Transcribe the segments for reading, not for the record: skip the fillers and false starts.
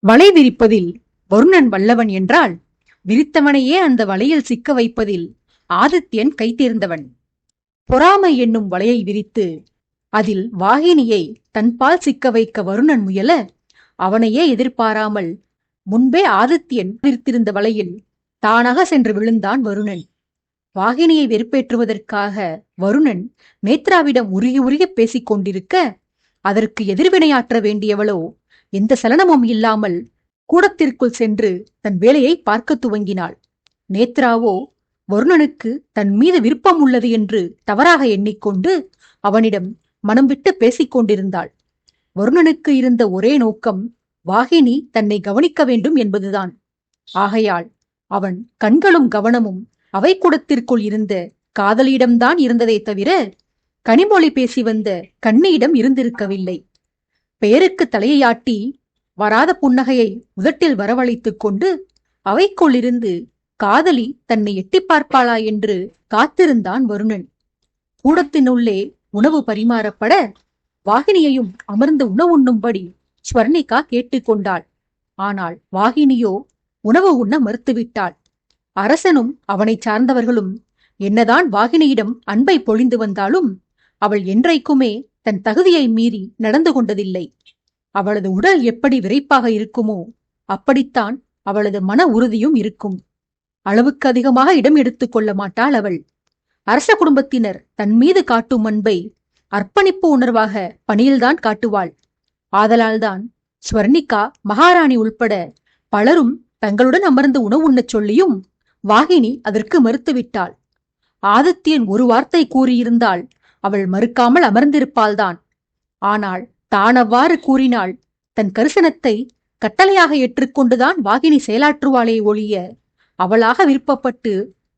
வலை விரிப்பதில் வருணன் வல்லவன் என்றால், விரித்தவனையே அந்த வலையில் சிக்க வைப்பதில் ஆதித்யன் கைதேர்ந்தவன். பொறாமை என்னும் வலையை விரித்து அதில் வாகினியை தன்பால் சிக்க வைக்க வருணன் முயல, அவனையே எதிர்பாராமல் முன்பே ஆதித்யன் விரித்திருந்த வலையில் தானாக சென்று விழுந்தான் வருணன். வாகினியை வெறுப்பேற்றுவதற்காக வருணன் நேத்ராவிடம் உருகி உருகி பேசிக் கொண்டிருக்க, அதற்கு எதிர்வினையாற்ற வேண்டியவளோ எந்த சலனமும் இல்லாமல் கூடத்திற்குள் சென்று தன் வேலையை பார்க்க துவங்கினாள். நேத்ராவோ வருணனுக்கு தன் மீது விருப்பம் உள்ளது என்று தவறாக எண்ணிக்கொண்டு அவனிடம் மனம் விட்டு பேசிக் கொண்டிருந்தாள். வருணனுக்கு இருந்த ஒரே நோக்கம் வாகினி தன்னை கவனிக்க வேண்டும் என்பதுதான். ஆகையால் அவன் கண்களும் கவனமும் அவை கூடத்திற்குள் இருந்த காதலியிடம்தான் இருந்ததை தவிர கனிமொழி பேசி வந்த கண்ணியிடம் இருந்திருக்கவில்லை. பெயருக்கு தலையையாட்டி வராத புன்னகையை உதட்டில் வரவழைத்துக் கொண்டு அவைக்குள்ளிருந்து காதலி தன்னை எட்டி பார்ப்பாளா என்று காத்திருந்தான் வருணன். கூடத்தினுள்ளே உணவு பரிமாறப்பட வாகினியையும் அமர்ந்து உணவுண்ணும்படி ஸ்வர்ணிகா கேட்டுக்கொண்டாள். ஆனால் வாகினியோ உணவு உண்ண மறுத்துவிட்டாள். அரசனும் அவனை சார்ந்தவர்களும் என்னதான் வாகினியிடம் அன்பை பொழிந்து வந்தாலும் அவள் என்றைக்குமே தன் தகுதியை மீறி நடந்து கொண்டதில்லை. அவளது உடல் எப்படி விரைப்பாக இருக்குமோ அப்படித்தான் அவளது மன உறுதியும் இருக்கும். அளவுக்கு அதிகமாக இடம் எடுத்துக் கொள்ள மாட்டாள் அவள். அரச குடும்பத்தினர் தன் மீது காட்டும் அன்பை அர்ப்பணிப்பு உணர்வாக பணியில்தான் காட்டுவாள். ஆதலால்தான் ஸ்வர்ணிகா மகாராணி உள்பட பலரும் தங்களுடன் அமர்ந்து உணவு உண்ணச் சொல்லியும் வாகினி அதற்கு மறுத்துவிட்டாள். ஆதித்யன் ஒரு வார்த்தை கூறியிருந்தால் அவள் மறுக்காமல் அமர்ந்திருப்பாள்தான். ஆனால் தான் அவ்வாறு கூறினாள், தன் கரிசனத்தை கட்டளையாக ஏற்றுக்கொண்டுதான் வாகினி செயலாற்றுவாளே ஒழிய அவளாக விருப்பப்பட்டு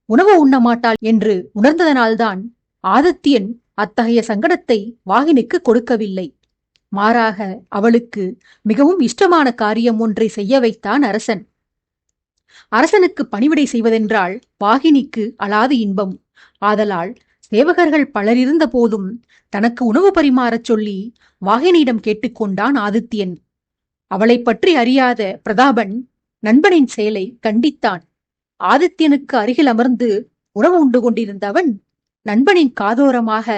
உணவு உண்ண மாட்டாள் என்று உணர்ந்ததனால்தான் ஆதித்யன் அத்தகைய சங்கடத்தை வாகினிக்கு கொடுக்கவில்லை. மாறாக அவளுக்கு மிகவும் இஷ்டமான காரியம் ஒன்றை செய்ய வைத்தான் அரசன். அரசனுக்கு பணிவிடை செய்வதென்றால் வாகினிக்கு அலாது இன்பம். ஆதலால் சேவகர்கள் பலரிருந்த போதும் தனக்கு உணவு பரிமாறச் சொல்லி வாகினியிடம் கேட்டுக்கொண்டான் ஆதித்யன். அவளை பற்றி அறியாத பிரதாபன் நண்பனின் செயலை கண்டித்தான். ஆதித்யனுக்கு அருகில் அமர்ந்து உணவு உண்டு கொண்டிருந்தவன் நண்பனின் காதோரமாக,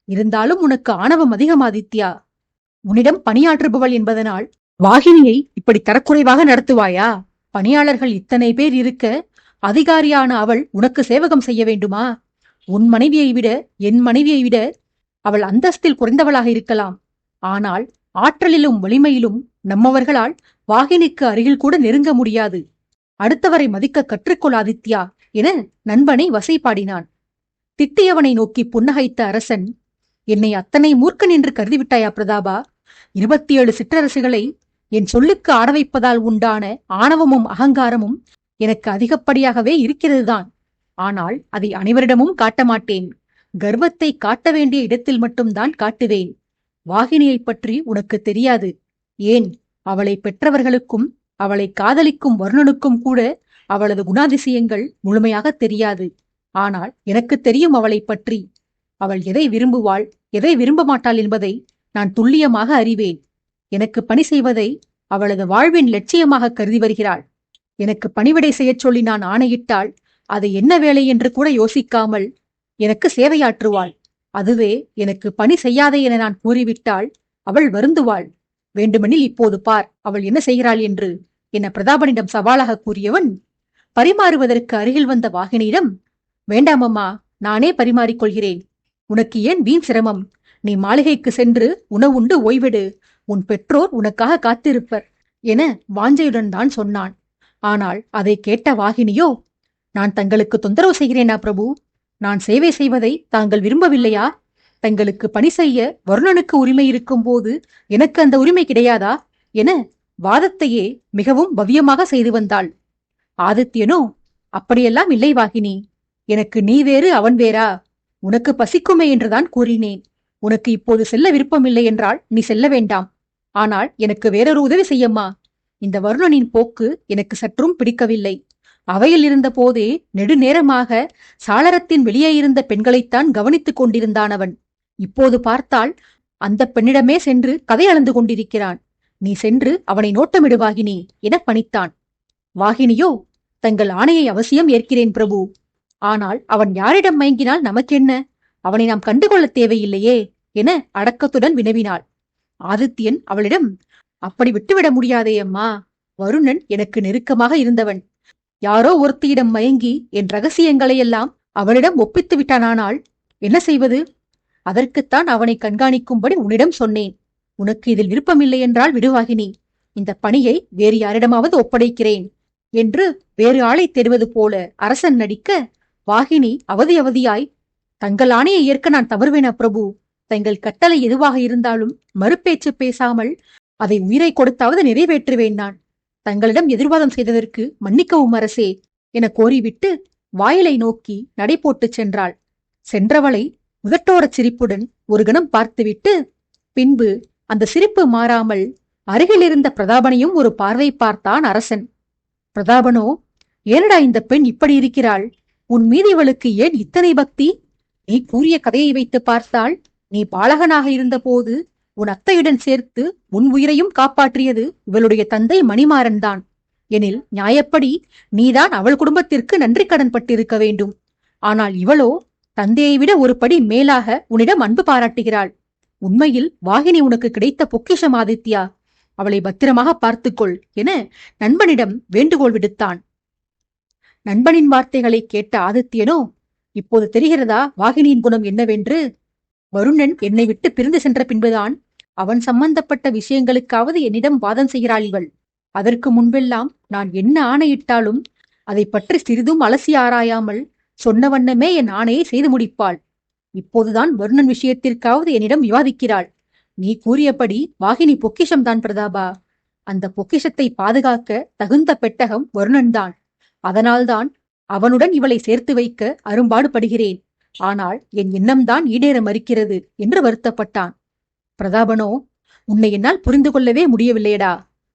இருந்தாலும் உனக்கு ஆணவம் அதிகம் ஆதித்யா. உன்னிடம் பணியாற்றுபவள் என்பதனால் வாகினியை இப்படி தரக்குறைவாக நடத்துவாயா? பணியாளர்கள் இத்தனை பேர் இருக்க அதிகாரியான அவள் உனக்கு சேவகம் செய்ய வேண்டுமா? உன் மனைவியை விட என் மனைவியை விட அவள் அந்தஸ்தில் குறைந்தவளாக இருக்கலாம். ஆனால் ஆற்றலிலும் வலிமையிலும் நம்மவர்களால் வாகினிக்கு அருகில் கூட நெருங்க முடியாது. அடுத்தவரை மதிக்க கற்றுக்கொள் ஆதித்யா என நண்பனை வசைபாடினான். திட்டியவனை நோக்கி புன்னகைத்த அரசன், என்னை அத்தனை மூர்க்கன் என்று கருதிவிட்டாயா பிரதாபா? 27 சிற்றரசுகளை என் சொல்லுக்கு ஆட வைப்பதால் உண்டான ஆணவமும் அகங்காரமும் எனக்கு அதிகப்படியாகவே இருக்கிறதுதான். ஆனால் அதை அனைவரிடமும் காட்ட மாட்டேன். கர்வத்தை காட்ட வேண்டிய இடத்தில் மட்டும்தான் காட்டுவேன். வாகினியை பற்றி உனக்கு தெரியாது. ஏன், அவளை பெற்றவர்களுக்கும் அவளை காதலிக்கும் வருணனுக்கும் கூட அவளது குணாதிசயங்கள் முழுமையாக தெரியாது. ஆனால் எனக்கு தெரியும் அவளை பற்றி. அவள் எதை விரும்புவாள், எதை விரும்ப மாட்டாள் என்பதை நான் துல்லியமாக அறிவேன். எனக்கு பணி செய்வதை அவளது வாழ்வின் லட்சியமாக கருதி வருகிறாள். எனக்கு பணிவிடை செய்யச் சொல்லி நான் ஆணையிட்டால் அது என்ன வேலை என்று கூட யோசிக்காமல் எனக்கு சேவையாற்றுவாள். அதுவே எனக்கு பணி செய்யாதே என நான் கூறிவிட்டால் அவள் வருந்துவாள். வேண்டுமெனில் இப்போது பார் அவள் என்ன செய்கிறாள் என்று என பிரதாபனிடம் சவாலாக கூறியவன் பரிமாறுவதற்கு அருகில் வந்த வாகினியிடம், வேண்டாமம்மா, நானே பரிமாறிக்கொள்கிறேன். உனக்கு ஏன் வீண் சிரமம்? நீ மாளிகைக்கு சென்று உணவுண்டு ஓய்விடு. உன் பெற்றோர் உனக்காக காத்திருப்பர் என வாஞ்சையுடன் தான் சொன்னான். ஆனால் அதை கேட்ட வாகினியோ, நான் தங்களுக்கு தொந்தரவு செய்கிறேனா பிரபு? நான் சேவை செய்வதை தாங்கள் விரும்பவில்லையா? தங்களுக்கு பணி செய்ய வருணனுக்கு உரிமை இருக்கும் போது எனக்கு அந்த உரிமை கிடையாதா என வாதத்தையே மிகவும் பவ்யமாக செய்து வந்தாள். ஆதித்யனோ, அப்படியெல்லாம் இல்லை வாகினி. எனக்கு நீ வேறு அவன் வேறா? உனக்கு பசிக்குமே என்றுதான் கூறினேன். உனக்கு இப்போது செல்ல விருப்பமில்லை என்றால் நீ செல்ல வேண்டாம். ஆனால் எனக்கு வேறொரு உதவி செய்யம்மா. இந்த வருணனின் போக்கு எனக்கு சற்றும் பிடிக்கவில்லை. அவையில் இருந்த போதே நெடுநேரமாக சாளரத்தின் வெளியே இருந்த பெண்களைத்தான் கவனித்துக் கொண்டிருந்தான் அவன். இப்போது பார்த்தால் அந்த பெண்ணிடமே சென்று கதை அளந்து கொண்டிருக்கிறான். நீ சென்று அவனை நோட்டமிடு வாகினி என பணித்தான். வாகினியோ, தங்கள் ஆணையை அவசியம் ஏற்கிறேன் பிரபு. ஆனால் அவன் யாரிடம் மயங்கினால் நமக்கென்ன? அவனை நாம் கண்டுகொள்ள தேவையில்லையே என அடக்கத்துடன் வினவினாள். ஆதித்யன் அவளிடம், அப்படி விட்டுவிட முடியாதே அம்மா. வருணன் எனக்கு நெருக்கமாக இருந்தவன். யாரோ ஒருத்தியிடம் மயங்கி என் ரகசியங்களையெல்லாம் அவளிடம் ஒப்பித்து விட்டானால் என்ன செய்வது? அதற்குத்தான் அவனை கண்காணிக்கும்படி உன்னிடம் சொன்னேன். உனக்கு இதில் விருப்பமில்லை என்றால் விடுவாகினி. இந்த பணியை வேறு யாரிடமாவது ஒப்படைக்கிறேன் என்று வேறு ஆளை தேடுவது போல அரசன் நடிக்க, வாகினி அவதி அவதியாய், தங்கள் ஆணையை ஏற்க நான் தவறுவேனா பிரபு? தங்கள் கட்டளை எதுவாக இருந்தாலும் மறுபேச்சு பேசாமல் அதை உயிரை கொடுத்தாவது நிறைவேற்றுவேன் நான். தங்களிடம் எதிர்வாதம் செய்ததற்கு மன்னிக்கவும் அரசே என கோரிவிட்டு வாயிலை நோக்கி நடை போட்டுச் சென்றாள். சென்றவளை முதட்டோரச் சிரிப்புடன் ஒரு கணம் பார்த்துவிட்டு பின்பு அந்த சிரிப்பு மாறாமல் அருகிலிருந்த பிரதாபனையும் ஒரு பார்வை பார்த்தான் அரசன். பிரதாபனோ, ஏனடா இந்த பெண் இப்படி இருக்கிறாள்? உன் மீது இவளுக்கு ஏன் இத்தனை பக்தி? நீ கூறிய கதையை வைத்து பார்த்தால், நீ பாலகனாக இருந்தபோது உன் அத்தையுடன் சேர்த்து உன் உயிரையும் காப்பாற்றியது இவளுடைய தந்தை மணிமாறன் தான். எனில் நியாயப்படி நீதான் அவள் குடும்பத்திற்கு நன்றி கடன் பட்டிருக்க வேண்டும். ஆனால் இவளோ தந்தையை விட ஒரு படி மேலாக உன்னிடம் அன்பு பாராட்டுகிறாள். உண்மையில் வாகினி உனக்கு கிடைத்த பொக்கிஷம் ஆதித்யா. அவளை பத்திரமாக பார்த்துக்கொள் என நண்பனிடம் வேண்டுகோள் விடுத்தான். நண்பனின் வார்த்தைகளை கேட்ட ஆதித்யனோ, இப்போது தெரிகிறதா வாகினியின் குணம் என்னவென்று? வருணன் என்னை விட்டு பிரிந்து சென்ற பின்புதான் அவன் சம்பந்தப்பட்ட விஷயங்களுக்காவது என்னிடம் வாதம் செய்கிறாள் இவள். அதற்கு முன்பெல்லாம் நான் என்ன ஆணையிட்டாலும் அதை பற்றி சிறிதும் அலசி ஆராயாமல் சொன்ன வண்ணமே என் ஆணையை செய்து முடிப்பாள். இப்போதுதான் வருணன் விஷயத்திற்காவது என்னிடம் விவாதிக்கிறாள். நீ கூறியபடி வாகினி பொக்கிஷம்தான் பிரதாபா. அந்த பொக்கிஷத்தை பாதுகாக்க தகுந்த பெட்டகம் வருணன்தான். அதனால்தான் அவனுடன் இவளை சேர்த்து வைக்க அரும்பாடுபடுகிறேன். ஆனால் என் எண்ணம்தான் ஈடேற மறுக்கிறது என்று வருத்தப்பட்டான். பிரதாபனோ, உன்னை என்னால் புரிந்து கொள்ளவே முடியவில்லையடா.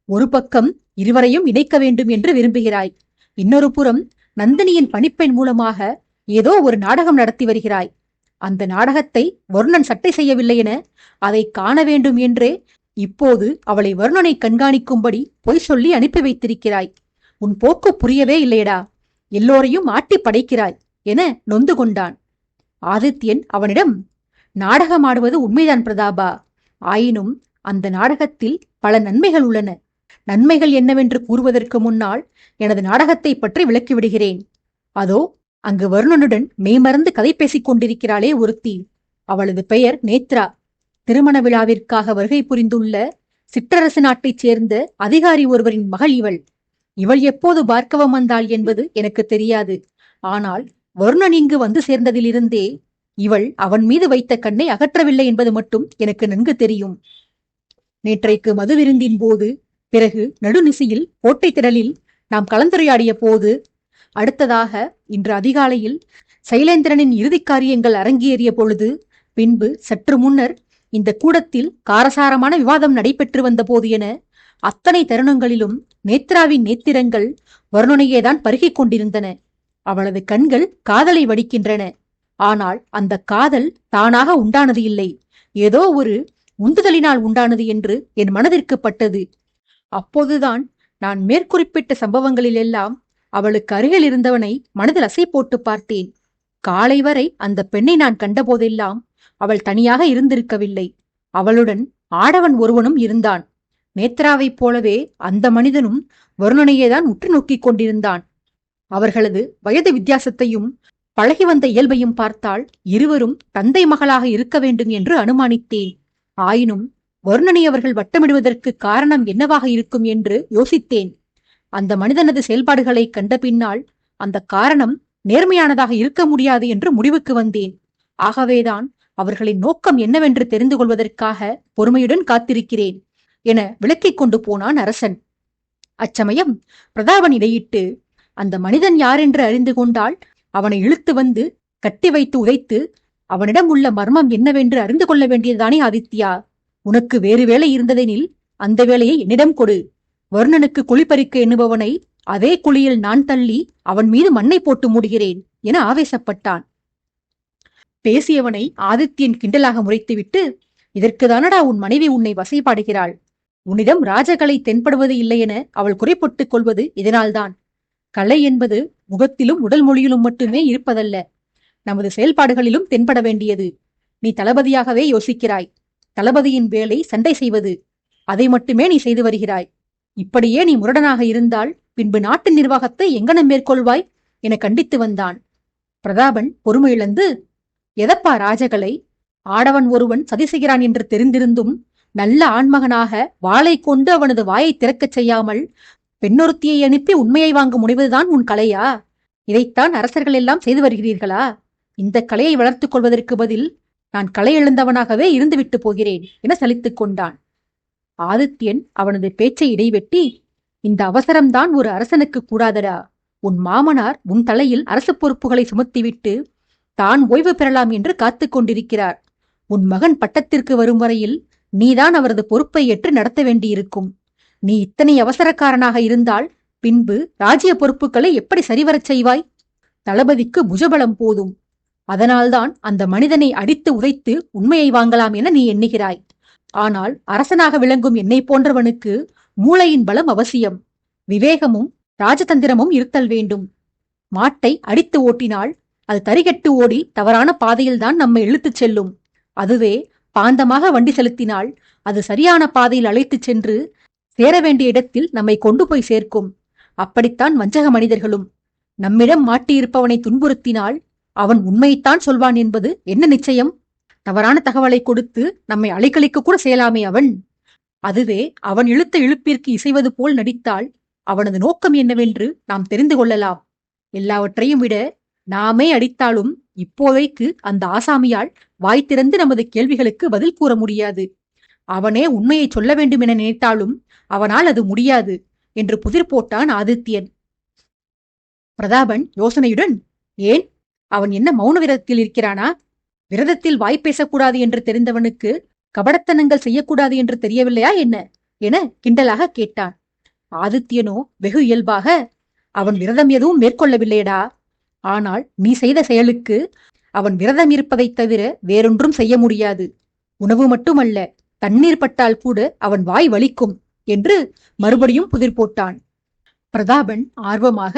ஒரு பக்கம் இருவரையும் இணைக்க வேண்டும் என்று விரும்புகிறாய், இன்னொரு புறம் நந்தினியின் பணிப்பெண் மூலமாக ஏதோ ஒரு நாடகம் நடத்தி வருகிறாய். அந்த நாடகத்தை வருணன் சட்டை செய்யவில்லை என அதை காண வேண்டும் என்றே இப்போது அவளை வருணனை கண்காணிக்கும்படி பொய் சொல்லி அனுப்பி வைத்திருக்கிறாய். உன் போக்கு புரியவே இல்லையடா. எல்லோரையும் ஆட்டி படைக்கிறாய் என நொந்து கொண்டான். ஆதித்யன் அவனிடம், நாடகமாடுவது உண்மைதான் பிரதாபா. ஆயினும் அந்த நாடகத்தில் பல நன்மைகள் உள்ளன. நன்மைகள் என்னவென்று கூறுவதற்கு முன்னால் எனது நாடகத்தை பற்றி விளக்கிவிடுகிறேன். அதோ அங்கு வருணனுடன் மெய்மறந்து கதை பேசிக் கொண்டிருக்கிறாளே ஒருத்தி, அவளது பெயர் நேத்ரா. திருமண விழாவிற்காக வருகை புரிந்துள்ள சிற்றரசு நாட்டைச் சேர்ந்த அதிகாரி ஒருவரின் மகள் இவள். இவள் எப்போது பார்க்கவம் வந்தாள் என்பது எனக்கு தெரியாது. ஆனால் வருணன் இங்கு வந்து சேர்ந்ததிலிருந்தே இவள் அவன் மீது வைத்த கண்ணை அகற்றவில்லை என்பது மட்டும் எனக்கு நன்கு தெரியும். நேற்றைக்கு மதுவிருந்தின் போது, பிறகு நடுநிசியில் கோட்டை திடலில் நாம் கலந்துரையாடிய போது, அடுத்ததாக இன்று அதிகாலையில் சைலேந்திரனின் இறுதி காரியங்கள் அரங்கேறிய பொழுது, பின்பு சற்று முன்னர் இந்த கூடத்தில் காரசாரமான விவாதம் நடைபெற்று வந்த போது என அத்தனை தருணங்களிலும் நேத்ராவின் நேத்திரங்கள் வருணனையேதான் பருகிக் கொண்டிருந்தன. அவளது கண்கள் காதலை வடிக்கின்றன. ஆனால் அந்த காதல் தானாக உண்டானது இல்லை, ஏதோ ஒரு உந்துதலினால் உண்டானது என்று என் மனதிற்கு பட்டது. அப்போதுதான் நான் மேற்குறிப்பிட்ட சம்பவங்களிலெல்லாம் அவளுக்கு அருகில் இருந்தவனை மனதில் அசை போட்டு பார்த்தேன். காலை வரை அந்த பெண்ணை நான் கண்டபோதெல்லாம் அவள் தனியாக இருந்திருக்கவில்லை. அவளுடன் ஆடவன் ஒருவனும் இருந்தான். நேத்ராவைப் போலவே அந்த மனிதனும் வருணனையேதான் உற்று நோக்கிக் கொண்டிருந்தான். அவர்களது வயது வித்தியாசத்தையும் பழகி வந்த இயல்பையும் பார்த்தால் இருவரும் தந்தை மகளாக இருக்க வேண்டும் என்று அனுமானித்தேன். ஆயினும் வருணனை அவர்கள் வட்டமிடுவதற்கு காரணம் என்னவாக இருக்கும் என்று யோசித்தேன். அந்த மனிதனது செயல்பாடுகளை கண்ட பின்னால் அந்த காரணம் நேர்மையானதாக இருக்க முடியாது என்று முடிவுக்கு வந்தேன். ஆகவேதான் அவர்களின் நோக்கம் என்னவென்று தெரிந்து கொள்வதற்காக பொறுமையுடன் காத்திருக்கிறேன் என விளக்கிக் கொண்டு போனான் அரசன். அச்சமயம் பிரதாபன் இடையிட்டு, அந்த மனிதன் யாரென்று அறிந்து கொண்டால் அவனை இழுத்து வந்து கட்டி வைத்து உதைத்து அவனிடம் உள்ள மர்மம் என்னவென்று அறிந்து கொள்ள வேண்டியதுதானே ஆதித்யா? உனக்கு வேறு வேலை இருந்ததெனில் அந்த வேலையை என்னிடம் கொடு. வருணனுக்கு குழிப்பறிக்க எண்ணுபவனை அதே குழியில் நான் தள்ளி அவன் மீது மண்ணை போட்டு மூடுகிறேன் என ஆவேசப்பட்டான். பேசியவனை ஆதித்யன் கிண்டலாக முறைத்துவிட்டு, இதற்குதானடா உன் மனைவி உன்னை வசைபாடுகிறாள். உன்னிடம் ராஜகலை தென்படுவது இல்லை என அவள் குறைப்பட்டுக் கொள்வது இதனால்தான். கலை என்பது முகத்திலும் உடல் மொழியிலும் மட்டுமே இருப்பதல்ல, நமது செயல்பாடுகளிலும் தென்பட வேண்டியது. நீ தளபதியாகவே யோசிக்கிறாய். தளபதியின் வேலை சண்டை செய்வது. அதை மட்டுமே நீ செய்து வருகிறாய். இப்படியே நீ முரடனாக இருந்தால் பின்பு நாட்டு நிர்வாகத்தை எங்கனம் மேற்கொள்வாய் என கண்டித்து வந்தான். பிரதாபன் பொறுமையிழந்து, எதப்பா ராஜகலை? ஆடவன் ஒருவன் சதி செய்கிறான் என்று தெரிந்திருந்தும் நல்ல ஆண்மகனாக வாளை கொண்டு அவனது வாயை திறக்கச் செய்யாமல் பெண்ணொருத்தியை அனுப்பி உண்மையை வாங்க முனைவதுதான் உன் கலையா? இதைத்தான் அரசர்கள் எல்லாம் செய்து வருகிறீர்களா? இந்த கலையை வளர்த்துக் கொள்வதற்கு பதில் நான் கலை இழந்தவனாகவே இருந்துவிட்டு போகிறேன் என சலித்துக் கொண்டான். ஆதித்யன் அவனது பேச்சை இடைவெட்டி, இந்த அவசரம்தான் ஒரு அரசனுக்கு கூடாதடா. உன் மாமனார் உன் தலையில் அரசு பொறுப்புகளை சுமத்திவிட்டு தான் ஓய்வு பெறலாம் என்று காத்துக் கொண்டிருக்கிறார். உன் மகன் பட்டத்திற்கு வரும் வரையில் நீதான் அவரது பொறுப்பை ஏற்று நடத்த வேண்டியிருக்கும். நீ இத்தனை அவசரக்காரனாக இருந்தால் பின்பு ராஜ்ய பொறுப்புகளை எப்படி சரிவரச் செய்வாய்? தளபதிக்கு புஜபலம் போதும். அதனால்தான் அந்த மனிதனை அடித்து உதைத்து உண்மையை வாங்கலாம் என நீ எண்ணுகிறாய். ஆனால் அரசனாக விளங்கும் என்னை போன்றவனுக்கு மூளையின் பலம் அவசியம். விவேகமும் ராஜதந்திரமும் இருத்தல் வேண்டும். மாட்டை அடித்து ஓட்டினால் அது தரிகட்டு ஓடி தவறான பாதையில்தான் நம்மை இழுத்துச் செல்லும். அதுவே பாந்தமாக வண்டி செலுத்தினால் அது சரியான பாதையில் அழைத்துச் சென்று சேர வேண்டிய இடத்தில் நம்மை கொண்டு போய் சேர்க்கும். அப்படித்தான் வஞ்சக மனிதர்களும். நம்மிடம் மாட்டியிருப்பவனை துன்புறுத்தினால் அவன் உண்மையைத்தான் சொல்வான் என்பது என்ன நிச்சயம்? தவறான தகவலை கொடுத்து நம்மை அலைக்கழிக்க கூட செய்யலாமே அவன். அதுவே அவன் இழுத்த இழுப்பிற்கு இசைவது போல் நடித்தால் அவனது நோக்கம் என்னவென்று நாம் தெரிந்து கொள்ளலாம். எல்லாவற்றையும் விட நாமே அடித்தாலும் இப்போதைக்கு அந்த ஆசாமியால் வாய் திறந்து நமது கேள்விகளுக்கு பதில் கூற முடியாது. அவனே உண்மையை சொல்ல வேண்டும் என நினைத்தாலும் அவனால் அது முடியாது என்று புதிர் போட்டான் ஆதித்யன். பிரதாபன் யோசனையுடன், ஏன், அவன் என்ன மௌன விரதத்தில் இருக்கிறானா? விரதத்தில் வாய் பேசக்கூடாது என்று தெரிந்தவனுக்கு கபடத்தனங்கள் செய்யக்கூடாது என்று தெரியவில்லையா என்ன என கிண்டலாக கேட்டான். ஆதித்யனோ வெகு இயல்பாக, அவன் விரதம் எதுவும் மேற்கொள்ளவில்லையடா. ஆனால் நீ செய்த செயலுக்கு அவன் விரதம் இருப்பதைத் தவிர வேறொன்றும் செய்ய முடியாது. உணவு மட்டுமல்ல, தண்ணீர் பட்டால் கூட அவன் வாய் வலிக்கும் என்று மறுபடியும் புதிர் போட்டான். பிரதாபன் ஆர்வமாக,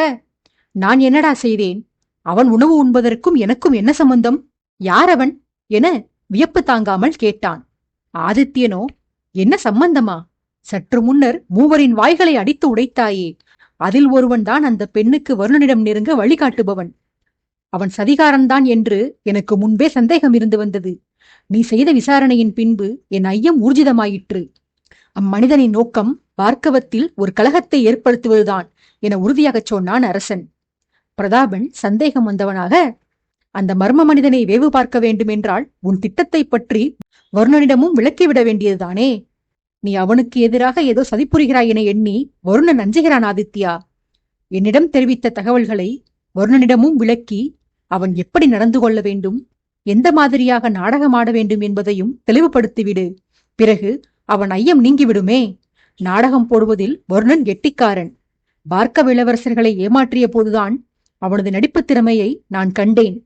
நான் என்னடா செய்தேன்? அவன் உணவு உண்பதற்கும் எனக்கும் என்ன சம்பந்தம்? யார் அவன் என வியப்பு தாங்காமல் கேட்டான். ஆதித்யனோ, என்ன சம்பந்தமா? சற்று முன்னர் மூவரின் வாய்களை அடித்து உடைத்தாயே, அதில் ஒருவன்தான் அந்த பெண்ணுக்கு வருணனிடம் நெருங்க வழிகாட்டுபவன். அவன் சதிகாரன்தான் என்று எனக்கு முன்பே சந்தேகம் இருந்து வந்தது. நீ செய்த விசாரணையின் பின்பு என் ஐயம் ஊர்ஜிதமாயிற்று. அம்மனிதனின் நோக்கம் பார்க்கவத்தில் ஒரு கலகத்தை ஏற்படுத்துவதுதான் என உறுதியாகச் சொன்னான் அரசன். பிரதாபன் சந்தேகம் வந்தவனாக, அந்த மர்ம மனிதனை வேவு பார்க்க வேண்டுமென்றால் உன் திட்டத்தை பற்றி வருணனிடமும் விளக்கிவிட வேண்டியதுதானே? நீ அவனுக்கு எதிராக ஏதோ சதிப்புரிகிறாய் என எண்ணி வருணன் அஞ்சுகிறான் ஆதித்யா. என்னிடம் தெரிவித்த தகவல்களை வருணனிடமும் விளக்கி அவன் எப்படி நடந்து கொள்ள வேண்டும், எந்த மாதிரியாக நாடகமாட வேண்டும் என்பதையும் தெளிவுபடுத்திவிடு. பிறகு அவன் ஐயம் நீங்கிவிடுமே. நாடகம் போடுவதில் வருணன் கெட்டிக்காரன். பார்க்க இளவரசர்களை ஏமாற்றிய போதுதான் அவனது நடிப்பு திறமையை நான் கண்டேன்.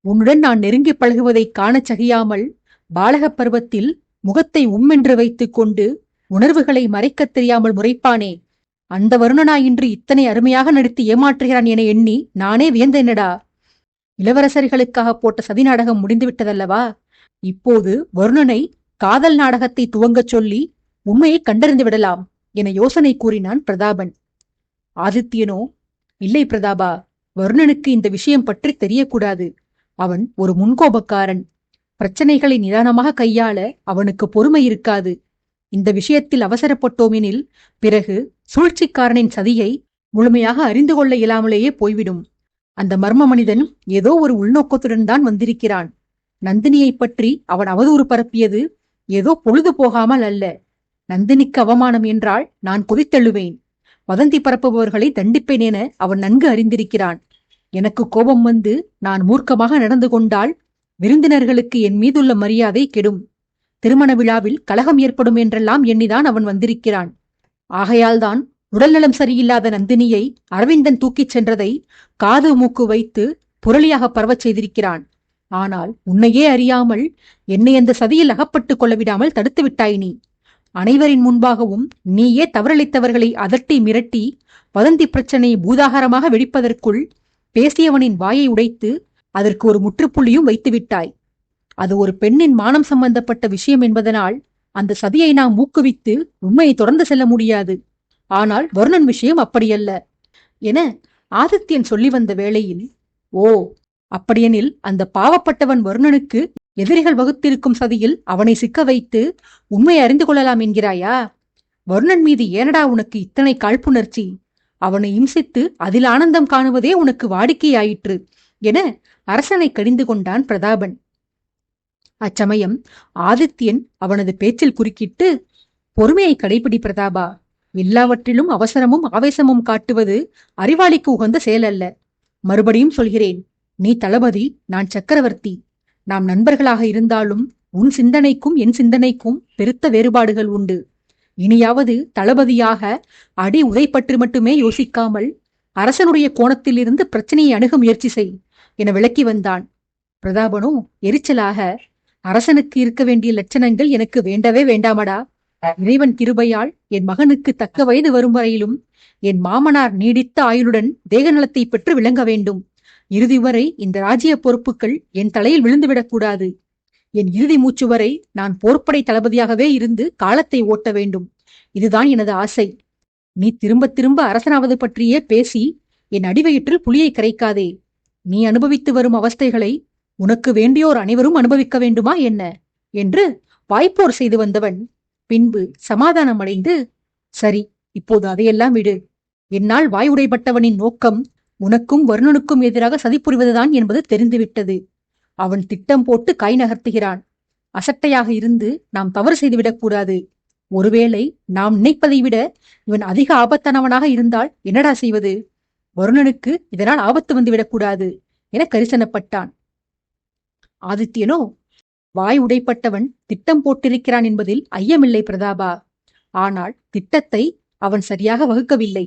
உன்னுடன் நான் நெருங்கி பழகுவதை காணச் சகியாமல் பாலகப் பருவத்தில் முகத்தை உம்மென்று வைத்துக் கொண்டு உணர்வுகளை மறைக்கத் தெரியாமல் முறைப்பானே, அந்த வருணனாயின்றி இத்தனை அருமையாக நடித்து ஏமாற்றுகிறான் என எண்ணி நானே வியந்தேனடா. இளவரசர்களுக்காக போட்ட சதி நாடகம் முடிந்துவிட்டதல்லவா? இப்போது வருணனை காதல் நாடகத்தை துவங்கச் சொல்லி உண்மையை கண்டறிந்து விடலாம் என யோசனை கூறினான் பிரதாபன். ஆதித்யனோ, இல்லை பிரதாபா, வருணனுக்கு இந்த விஷயம் பற்றி தெரியக்கூடாது. அவன் ஒரு முன்கோபக்காரன். பிரச்சனைகளை நிதானமாக கையாள அவனுக்கு பொறுமை இருக்காது. இந்த விஷயத்தில் அவசரப்பட்டோமெனில் பிறகு சூழ்ச்சிக்காரனின் சதியை முழுமையாக அறிந்து கொள்ள இயலாமலேயே போய்விடும். அந்த மர்ம மனிதன் ஏதோ ஒரு உள்நோக்கத்துடன் தான் வந்திருக்கிறான். நந்தினியை பற்றி அவன் அவதூறு பரப்பியது ஏதோ பொழுது போகாமல் அல்ல. நந்தினிக்கு அவமானம் என்றால் நான் கொதித்தெழுவேன். வதந்தி பரப்புபவர்களை தண்டிப்பேன் என அவன் நன்கு அறிந்திருக்கிறான். எனக்கு கோபம் வந்து நான் மூர்க்கமாக நடந்து கொண்டால் விருந்தினர்களுக்கு என் மீதுள்ள மரியாதை கெடும். திருமண விழாவில் கலகம் ஏற்படும் என்றெல்லாம் எண்ணிதான் அவன் வந்திருக்கிறான். ஆகையால்தான் உடல்நலம் சரியில்லாத நந்தினியை அரவிந்தன் தூக்கிச் சென்றதை காது மூக்கு வைத்து புரளியாக பரவச் செய்திருக்கிறான். ஆனால் உன்னையே அறியாமல் என்னை அந்த சதியில் அகப்பட்டுக் கொள்ள விடாமல் தடுத்து விட்டாய் நீ. அனைவரின் முன்பாகவும் நீயே தவறளித்தவர்களை அதட்டி மிரட்டி வதந்தி பிரச்சனையை பூதாகாரமாக வெடிப்பதற்குள் பேசியவனின் வாயை உடைத்து அதற்கு ஒரு முற்றுப்புள்ளியும் வைத்துவிட்டாய். அது ஒரு பெண்ணின் மானம் சம்பந்தப்பட்ட விஷயம் என்பதனால் அந்த சதியை நாம் ஊக்குவித்து உண்மையை தொடர்ந்து செல்ல முடியாது. ஆனால் வருணன் விஷயம் அப்படியல்ல என ஆதித்யன் சொல்லி வந்த வேளையில், ஓ, அப்படியெனில் அந்த பாவப்பட்டவன் வருணனுக்கு எதிரிகள் வகுத்திருக்கும் சதியில் அவனை சிக்க வைத்து உண்மையை அறிந்து கொள்ளலாம் என்கிறாயா? வருணன் மீது ஏனடா உனக்கு இத்தனை காழ்ப்புணர்ச்சி? அவனை இம்சித்து அதில் ஆனந்தம் காணுவதே உனக்கு வாடிக்கையாயிற்று என அரசனை கடிந்து கொண்டான் பிரதாபன். அச்சமயம் ஆதித்யன் அவனது பேச்சில் குறுக்கிட்டு, பொறுமையை கடைபிடி பிரதாபா. எல்லாவற்றிலும் அவசரமும் ஆவேசமும் காட்டுவது அறிவாளிக்கு உகந்த செயலல்ல. மறுபடியும் சொல்கிறேன், நீ தளபதி, நான் சக்கரவர்த்தி. நாம் நண்பர்களாக இருந்தாலும் உன் சிந்தனைக்கும் என் சிந்தனைக்கும் பெருத்த வேறுபாடுகள் உண்டு. இனியாவது தளபதியாக அடி உதைப்பற்று மட்டுமே யோசிக்காமல் அரசனுடைய கோணத்திலிருந்து பிரச்சனையை அணுக முயற்சி செய் என விளக்கி வந்தான். பிரதாபனோ எரிச்சலாக, அரசனுக்கு இருக்க வேண்டிய லட்சணங்கள் எனக்கு வேண்டவே வேண்டாமடா. இறைவன் கிருபையால் என் மகனுக்கு தக்க வயது வரும் வரையிலும் என் மாமனார் நீடித்த ஆயுளுடன் தேக நலத்தை பெற்று விளங்க வேண்டும். இறுதி வரை இந்த ராஜ்ய பொறுப்புகள் என் தலையில் விழுந்துவிடக்கூடாது. என் இறுதி மூச்சு வரை நான் போர்ப்படை தளபதியாகவே இருந்து காலத்தை ஓட்ட வேண்டும். இதுதான் எனது ஆசை. நீ திரும்ப திரும்ப அரசனாவது பற்றியே பேசி என் அடிவயிற்றில் புலியை கரைக்காதே. நீ அனுபவித்து வரும் அவஸ்தைகளை உனக்கு வேண்டியோர் அனைவரும் அனுபவிக்க வேண்டுமா என்ன என்று வாய்ப்போர் செய்து வந்தவன் பின்பு சமாதானம் அடைந்து, சரி, இப்போது அதையெல்லாம் விடு. என்னால் வாய் உடைபட்டவனின் நோக்கம் உனக்கும் வருணனுக்கும் எதிராக சதி புரிவதுதான் என்பது தெரிந்துவிட்டது. அவன் திட்டம் போட்டு காய் நகர்த்துகிறான். அசட்டையாக இருந்து நாம் தவறு செய்துவிடக்கூடாது. ஒருவேளை நாம் நினைப்பதை விட இவன் அதிக ஆபத்தானவனாக இருந்தால் என்னடா செய்வது? வருணனுக்கு இதனால் ஆபத்து வந்துவிடக்கூடாது என கரிசனப்பட்டான். ஆதித்யனோ, வாய் உடைப்பட்டவன் திட்டம் போட்டிருக்கிறான் என்பதில் ஐயமில்லை பிரதாபா. ஆனால் திட்டத்தை அவன் சரியாக வகுக்கவில்லை.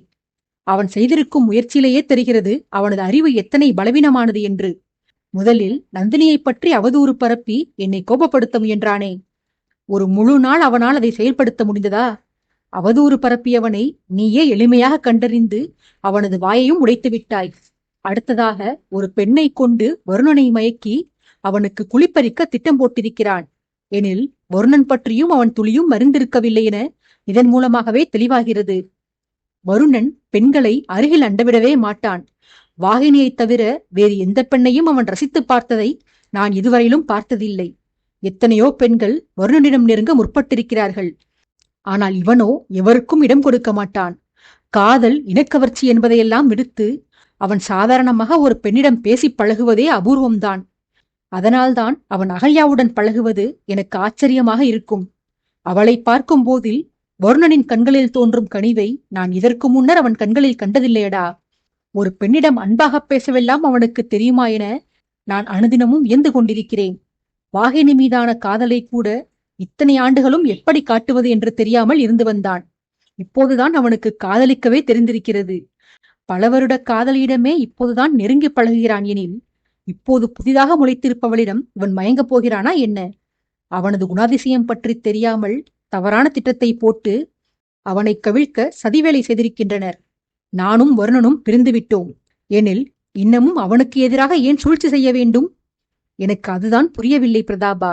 அவன் செய்திருக்கும் முயற்சியிலேயே தெரிகிறது அவனது அறிவு எத்தனை பலவீனமானது என்று. முதலில் நந்தினியை பற்றி அவதூறு பரப்பி என்னை கோபப்படுத்த முயன்றானே, ஒரு முழு நாள் அவனால் அதை செயல்படுத்த முடிந்ததா? அவதூறு பரப்பியவனை நீயே எளிமையாக கண்டறிந்து அவனது வாயையும் உடைத்து விட்டாய். அடுத்ததாக ஒரு பெண்ணை கொண்டு வருணனை மயக்கி அவனுக்கு குளிப்பறிக்க திட்டம் போட்டிருக்கிறான் எனில் வருணன் பற்றியும் அவன் துளியும் மறிந்திருக்கவில்லை என இதன் மூலமாகவே தெளிவாகிறது. வருணன் பெண்களை அருகில் அண்டவிடவே மாட்டான். வாகினியைத் தவிர வேறு எந்த பெண்ணையும் அவன் ரசித்து பார்த்ததை நான் இதுவரையிலும் பார்த்ததில்லை. எத்தனையோ பெண்கள் வருணனிடம் நெருங்க முற்பட்டிருக்கிறார்கள். ஆனால் இவனோ எவருக்கும் இடம் கொடுக்க மாட்டான். காதல், இனக்கவர்ச்சி என்பதையெல்லாம் விடுத்து அவன் சாதாரணமாக ஒரு பெண்ணிடம் பேசி பழகுவதே அபூர்வம்தான். அதனால்தான் அவன் அகல்யாவுடன் பழகுவது எனக்கு ஆச்சரியமாக இருக்கும். அவளை பார்க்கும் போதில் வருணனின் கண்களில் தோன்றும் கனிவை நான் இதற்கு முன்னர் அவன் கண்களில் கண்டதில்லையடா. ஒரு பெண்ணிடம் அன்பாக பேசவெல்லாம் அவனுக்கு தெரியுமா என நான் அனுதினமும் வியந்து கொண்டிருக்கிறேன். வாகினி மீதான காதலை கூட இத்தனை ஆண்டுகளும் எப்படி காட்டுவது என்று தெரியாமல் இருந்து வந்தான். இப்போதுதான் அவனுக்கு காதலிக்கவே தெரிந்திருக்கிறது. பல வருட காதலியிடமே இப்போதுதான் நெருங்கி பழகுகிறான் எனில், இப்போது புதிதாக முளைத்திருப்பவளிடம் இவன் மயங்கப் போகிறானா என்ன? அவனது குணாதிசயம் பற்றி தெரியாமல் தவறான திட்டத்தை போட்டு அவனை கவிழ்க்க சதிவேலை செய்திருக்கின்றனர். நானும் வருணனும் பிரிந்துவிட்டோம் எனில் இன்னமும் அவனுக்கு எதிராக ஏன் சூழ்ச்சி செய்ய வேண்டும்? எனக்கு அதுதான் புரியவில்லை பிரதாபா.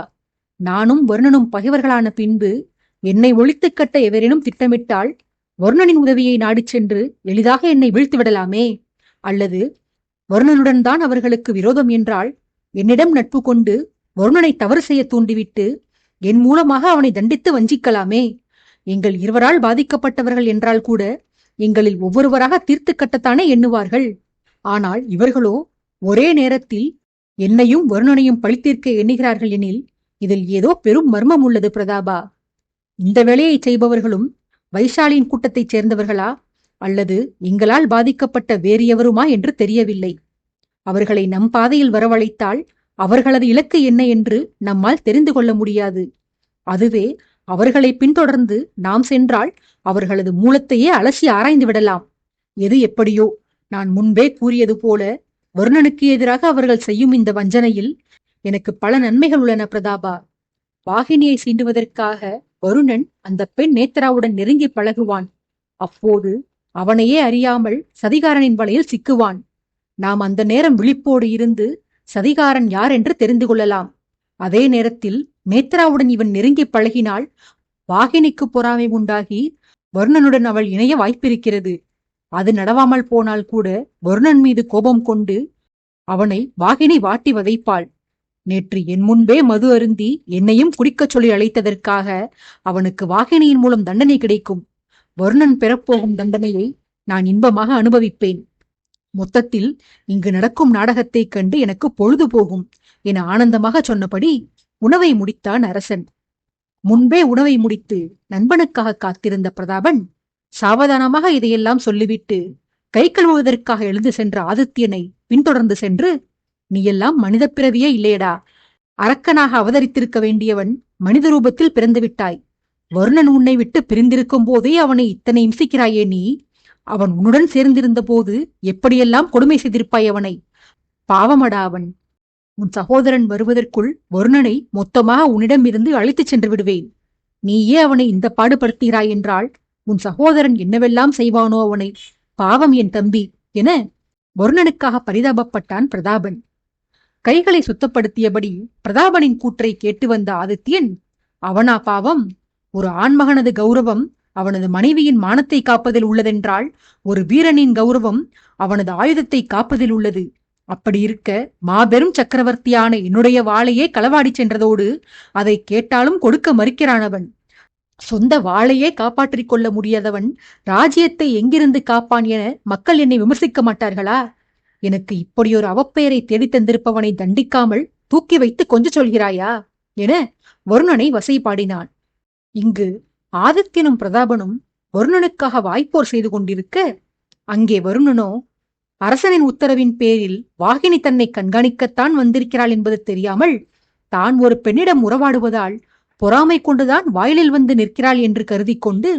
நானும் வருணனும் பகைவர்களான பின்பு என்னை ஒழித்து கட்ட எவரேனும் திட்டமிட்டால் வருணனின் உதவியை நாடிச் சென்று எளிதாக என்னை வீழ்த்து விடலாமே. அல்லது வருணனுடன் தான் அவர்களுக்கு விரோதம் என்றால் என்னிடம் நட்பு கொண்டு வருணனை தவறு செய்ய தூண்டிவிட்டு என் மூலமாக அவனை தண்டித்து வஞ்சிக்கலாமே. எங்கள் இருவரால் பாதிக்கப்பட்டவர்கள் என்றால் கூட எங்களில் ஒவ்வொருவராக தீர்த்து கட்டத்தானே எண்ணுவார்கள். ஆனால் இவர்களோ ஒரே நேரத்தில் என்னையும் வருணனையும் பழித்தீர்க்க எண்ணுகிறார்கள் எனில் இதில் ஏதோ பெரும் மர்மம் உள்ளது பிரதாபா. இந்த வேலையை செய்பவர்களும் வைசாலியின் கூட்டத்தைச் சேர்ந்தவர்களா அல்லது எங்களால் பாதிக்கப்பட்ட வேறு எவருமா என்று தெரியவில்லை. அவர்களை நம் பாதையில் வரவழைத்தால் அவர்களது இலக்கு என்ன என்று நம்மால் தெரிந்து கொள்ள முடியாது. அதுவே அவர்களை பின்தொடர்ந்து நாம் சென்றால் அவர்களது மூலத்தையே அலசி ஆராய்ந்து விடலாம். எது எப்படியோ, நான் முன்பே கூறியது போல வருணனுக்கு எதிராக அவர்கள் செய்யும் இந்த வஞ்சனையில் எனக்கு பல நன்மைகள் உள்ளன பிரதாபா. வாகினியை சீண்டுவதற்காக வருணன் அந்த பெண் நேத்ராவுடன் நெருங்கி பழகுவான். அப்போது அவனையே அறியாமல் சதிகாரனின் வலையில் சிக்குவான். நாம் அந்த நேரம் விழிப்போடு இருந்து சதிகாரன் யார் என்று தெரிந்து கொள்ளலாம். அதே நேரத்தில் நேத்ராவுடன் இவன் நெருங்கி பழகினால் வாகினிக்கு பொறாமை உண்டாகி வருணனுடன் அவள் இணைய வாய்ப்பிருக்கிறது. அது நடவாமல் போனால் கூட வருணன் மீது கோபம் கொண்டு அவனை வாகினி வாட்டி வதைப்பாள். நேற்று என் முன்பே மது அருந்தி என்னையும் குடிக்கச் சொல்லி அழைத்ததற்காக அவனுக்கு வாகினியின் மூலம் தண்டனை கிடைக்கும். வருணன் பெறப்போகும் தண்டனையை நான் இன்பமாக அனுபவிப்பேன். மொத்தத்தில் இங்கு நடக்கும் நாடகத்தைக் கண்டு எனக்கு பொழுது போகும் என ஆனந்தமாக சொன்னபடி உணவை முடித்தான் அரசன். முன்பே உணவை முடித்து நண்பனுக்காக காத்திருந்த பிரதாபன் சாவதானமாக இதையெல்லாம் சொல்லிவிட்டு கை கழுவுவதற்காக எழுந்து சென்ற ஆதித்யனை பின்தொடர்ந்து சென்று, நீ எல்லாம் மனித பிறவியே இல்லையடா, அரக்கனாக அவதரித்திருக்க வேண்டியவன் மனித ரூபத்தில் பிறந்து விட்டாய். வருணன் உன்னை விட்டு பிரிந்திருக்கும் போதே அவனை இத்தனை இம்சிக்கிறாயே நீ. அவன் உன்னுடன் சேர்ந்திருந்த போது எப்படியெல்லாம் கொடுமை செய்திருப்பாய் அவனை. பாவமடா அவன். உன் சகோதரன் வருவதற்குள் வருணனை மொத்தமாக உன்னிடமிருந்து அழைத்துச் சென்று விடுவேன். நீயே அவனை இந்த பாடுபடுத்துகிறாய் என்றால் உன் சகோதரன் என்னவெல்லாம் செய்வானோ அவனை. பாவம் என் தம்பி என வருணனுக்காக பரிதாபப்பட்டான் பிரதாபன். கைகளை சுத்தப்படுத்தியபடி பிரதாபனின் கூற்றை கேட்டு வந்த ஆதித்யன், அவனா பாவம்? ஒரு ஆண்மகனது கௌரவம் அவனது மனைவியின் மானத்தை காப்பதில் உள்ளதென்றால் ஒரு வீரனின் கௌரவம் அவனது ஆயுதத்தை காப்பதில் உள்ளது. அப்படி இருக்க மாபெரும் சக்கரவர்த்தியான என்னுடைய வாளையே களவாடி சென்றதோடு அதை கேட்டாலும் கொடுக்க மறுக்கிறானவன். சொந்த வாளையே காப்பாற்றிக் கொள்ள முடியாதவன் ராஜ்யத்தை எங்கிருந்து காப்பான் என மக்கள் என்னை விமர்சிக்க மாட்டார்களா? எனக்கு இப்படியொரு அவப்பெயரை தேடி தந்திருப்பவனை தண்டிக்காமல் தூக்கி வைத்து கொஞ்சம் சொல்கிறாயா என வருணனை வசைபாடினான். இங்கு ஆதித்யனும் பிரதாபனும் வருணனுக்காக வாய்ப்போர் செய்து கொண்டிருக்க, அங்கே வருணனோ அரசனின் உத்தரவின் பேரில் வாகினி தன்னை கண்காணிக்கத்தான் வந்திருக்கிறாள் என்பது தெரியாமல் தான் ஒரு பெண்ணிடம் உறவாடுவதால் பொறாமை கொண்டுதான் வாயிலில் வந்து நிற்கிறாள் என்று கருதி கொண்டு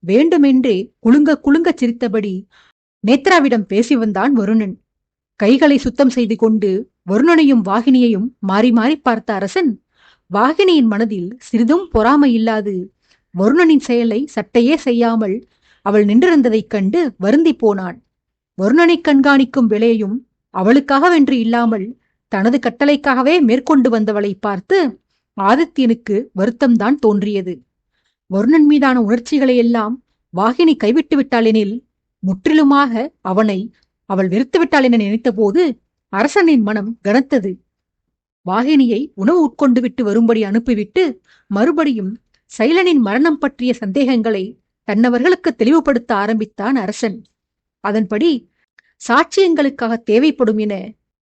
வேண்டுமென்றே குலுங்க குலுங்க சிரித்தபடி நேத்ராவிடம் பேசி வந்தான் வருணன். கைகளை சுத்தம் செய்து கொண்டு வருணனையும் வாகினியையும் மாறி மாறி பார்த்த அரசன் வாகினியின் மனதில் சிறிதும் பொறாமை இல்லாது வருணனின் செயலை சட்டையே செய்யாமல் அவள் நின்றிருந்ததைக் கண்டு வருந்தி போனான். வருணனை கண்காணிக்கும் வேலையையும் அவளுக்காகவென்று இல்லாமல் தனது கட்டளைக்காகவே மேற்கொண்டு வந்தவளை பார்த்து ஆதித்யனுக்கு வருத்தம்தான் தோன்றியது. வருணன் மீதான உணர்ச்சிகளை எல்லாம் வாகினி கைவிட்டு விட்டாளெனில் முற்றிலுமாக அவனை அவள் வெறுத்துவிட்டாள் என நினைத்தபோது அரசனின் மனம் கனத்தது. வாகினியை உணவு உட்கொண்டு விட்டு வரும்படி அனுப்பிவிட்டு மறுபடியும் சைலனின் மரணம் பற்றிய சந்தேகங்களை தன்னவர்களுக்கு தெளிவுபடுத்த ஆரம்பித்தான் அரசன். அதன்படி சாட்சியங்களுக்காக தேவைப்படும் என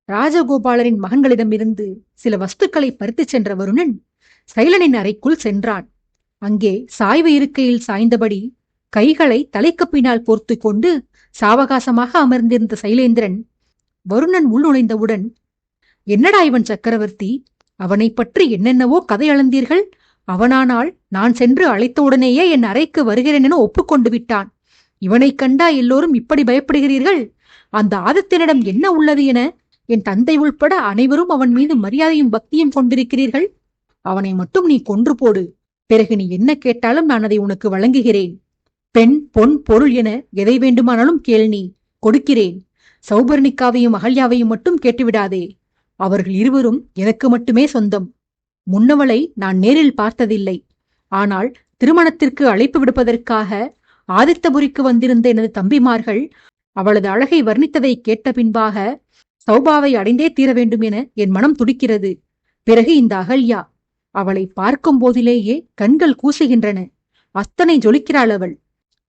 ராஜகோபாலரின் மகன்களிடமிருந்து சில வஸ்துக்களை பறித்துச் சென்ற வருணன் சைலனின் அறைக்குள் சென்றான். அங்கே சாய்வு இருக்கையில் சாய்ந்தபடி கைகளை தலைக்கு பின்னால் போர்த்து கொண்டு சாவகாசமாக அமர்ந்திருந்த சைலேந்திரன் வருணன் உள் நுழைந்தவுடன், என்னடா இவன் சக்கரவர்த்தி, அவனை பற்றி என்னென்னவோ கதை அளந்தீர்கள். அவனானால் நான் சென்று அழைத்தவுடனேயே என் அறைக்கு வருகிறேன் என ஒப்புக்கொண்டு விட்டான். இவனை கண்டா எல்லோரும் இப்படி பயப்படுகிறீர்கள். அந்த ஆதித்யனிடம் என்ன உள்ளது என என் தந்தை உள்பட அனைவரும் அவன் மீது மரியாதையும் பக்தியும் கொண்டிருக்கிறீர்கள். அவனை மட்டும் நீ கொன்று போடு. பிறகு நீ என்ன கேட்டாலும் நான் அதை உனக்கு வழங்குகிறேன். பெண், பொன், பொருள் என எதை வேண்டுமானாலும் கேள், நீ கொடுக்கிறேன். சௌபர்ணிகாவையும் அகல்யாவையும் மட்டும் கேட்டுவிடாதே. அவர்கள் இருவரும் எனக்கு மட்டுமே சொந்தம். முன்னவளை நான் நேரில் பார்த்ததில்லை. ஆனால் திருமணத்திற்கு அழைப்பு விடுப்பதற்காக ஆதித்தபுரிக்கு வந்திருந்த எனது தம்பிமார்கள் அவளது அழகை வர்ணித்ததை கேட்ட பின்பாக சௌபாவை அடைந்தே தீர வேண்டும் என என் மனம் துடிக்கிறது. பிறகு இந்த அகல்யா, அவளை பார்க்கும் போதிலேயே கண்கள் கூசுகின்றன. அத்தனை ஜொலிக்கிறாள் அவள்.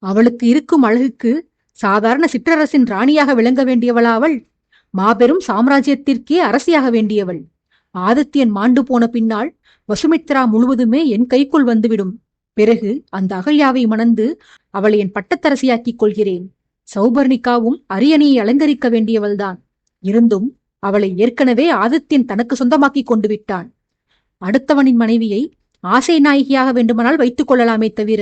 அவளுக்கு இருக்கும் அழகுக்கு சாதாரண சிற்றரசின் ராணியாக விளங்க வேண்டியவளா அவள்? மாபெரும் சாம்ராஜ்யத்திற்கே அரசியாக வேண்டியவள். ஆதித்யன் மாண்டு போன பின்னால் வசுமித்ரா முழுவதுமே என் கைக்குள் வந்துவிடும். பிறகு அந்த அகல்யாவை மணந்து அவளை என் பட்டத்தரசியாக்கிக் கொள்கிறேன். சௌபர்ணிகாவும் அரியணையை அலங்கரிக்க வேண்டியவள்தான். இருந்தும் அவளை ஏற்கனவே ஆதித்யன் தனக்கு சொந்தமாக்கிக் கொண்டு விட்டான். அடுத்தவனின் மனைவியை ஆசை நாயகியாக வேண்டுமானால் வைத்துக் கொள்ளலாமே தவிர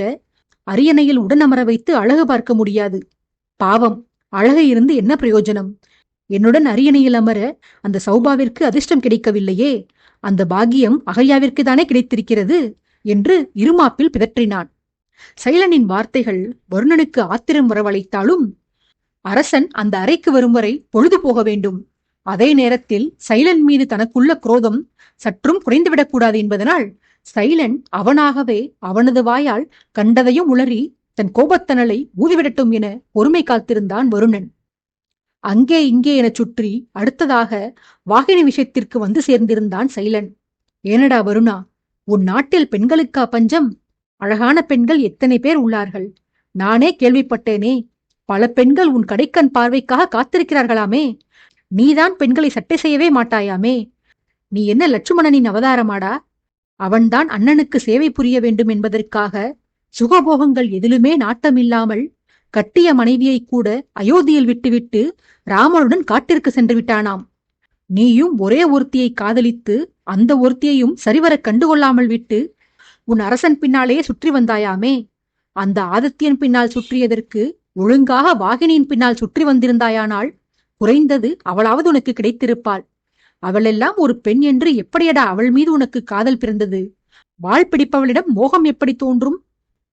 அரியணையில் உடனமர வைத்து அழகு பார்க்க முடியாது. பாவம், அழகு இருந்து என்ன பிரயோஜனம்? என்னுடன் அரியணையில் அமர அந்த சௌபாவிற்கு அதிர்ஷ்டம் கிடைக்கவில்லையே. அந்த பாக்கியம் அகல்யாவிற்கு தானே கிடைத்திருக்கிறது. என்று இருமாப்பில் பிதற்றினான். சைலனின் வார்த்தைகள் வருணனுக்கு ஆத்திரம் வரவழைத்தாலும் அரசன் அந்த அறைக்கு வரும் வரை பொழுது போக வேண்டும். அதே நேரத்தில் சைலன் மீது தனக்குள்ள குரோதம் சற்றும் குறைந்துவிடக்கூடாது என்பதனால் சைலன் அவனாகவே அவனது வாயால் கண்டதையும் உளறி தன் கோபத்தனலை ஊதிவிடட்டும் என பொறுமை காத்திருந்தான் வருணன். அங்கே இங்கே என சுற்றி அடுத்ததாக வாகினி விஷயத்திற்கு வந்து சேர்ந்திருந்தான் சைலன். ஏனடா வருணா, உன் நாட்டில் பெண்களுக்கா பஞ்சம்? அழகான பெண்கள் எத்தனை பேர் உள்ளார்கள். நானே கேள்விப்பட்டேனே. பல பெண்கள் உன் கடைக்கண் பார்வைக்காக காத்திருக்கிறார்களாமே. நீதான் பெண்களை சட்டை செய்யவே மாட்டாயாமே. நீ என்ன லட்சுமணனின் அவதாரமாடா? அவன்தான் அண்ணனுக்கு சேவை புரிய வேண்டும் என்பதற்காக சுகபோகங்கள் எதிலுமே நாட்டமில்லாமல் கட்டிய மனைவியை கூட அயோத்தியில் விட்டுவிட்டு ராமனுடன் காட்டிற்கு சென்று விட்டானாம். நீயும் ஒரே ஒருத்தியை காதலித்து அந்த ஒருத்தியையும் சரிவர கண்டுகொள்ளாமல் விட்டு உன் அரசன் பின்னாலேயே சுற்றி வந்தாயாமே. அந்த ஆதித்யன் பின்னால் சுற்றியதற்கு ஒழுங்காக வாகினியின் பின்னால் சுற்றி வந்திருந்தாயானால் குறைந்தது அவளாவது உனக்கு கிடைத்திருப்பாள். அவளெல்லாம் ஒரு பெண் என்று எப்படியடா அவள் மீது உனக்கு காதல் பிறந்தது? வாள் பிடிப்பவளிடம் மோகம் எப்படி தோன்றும்?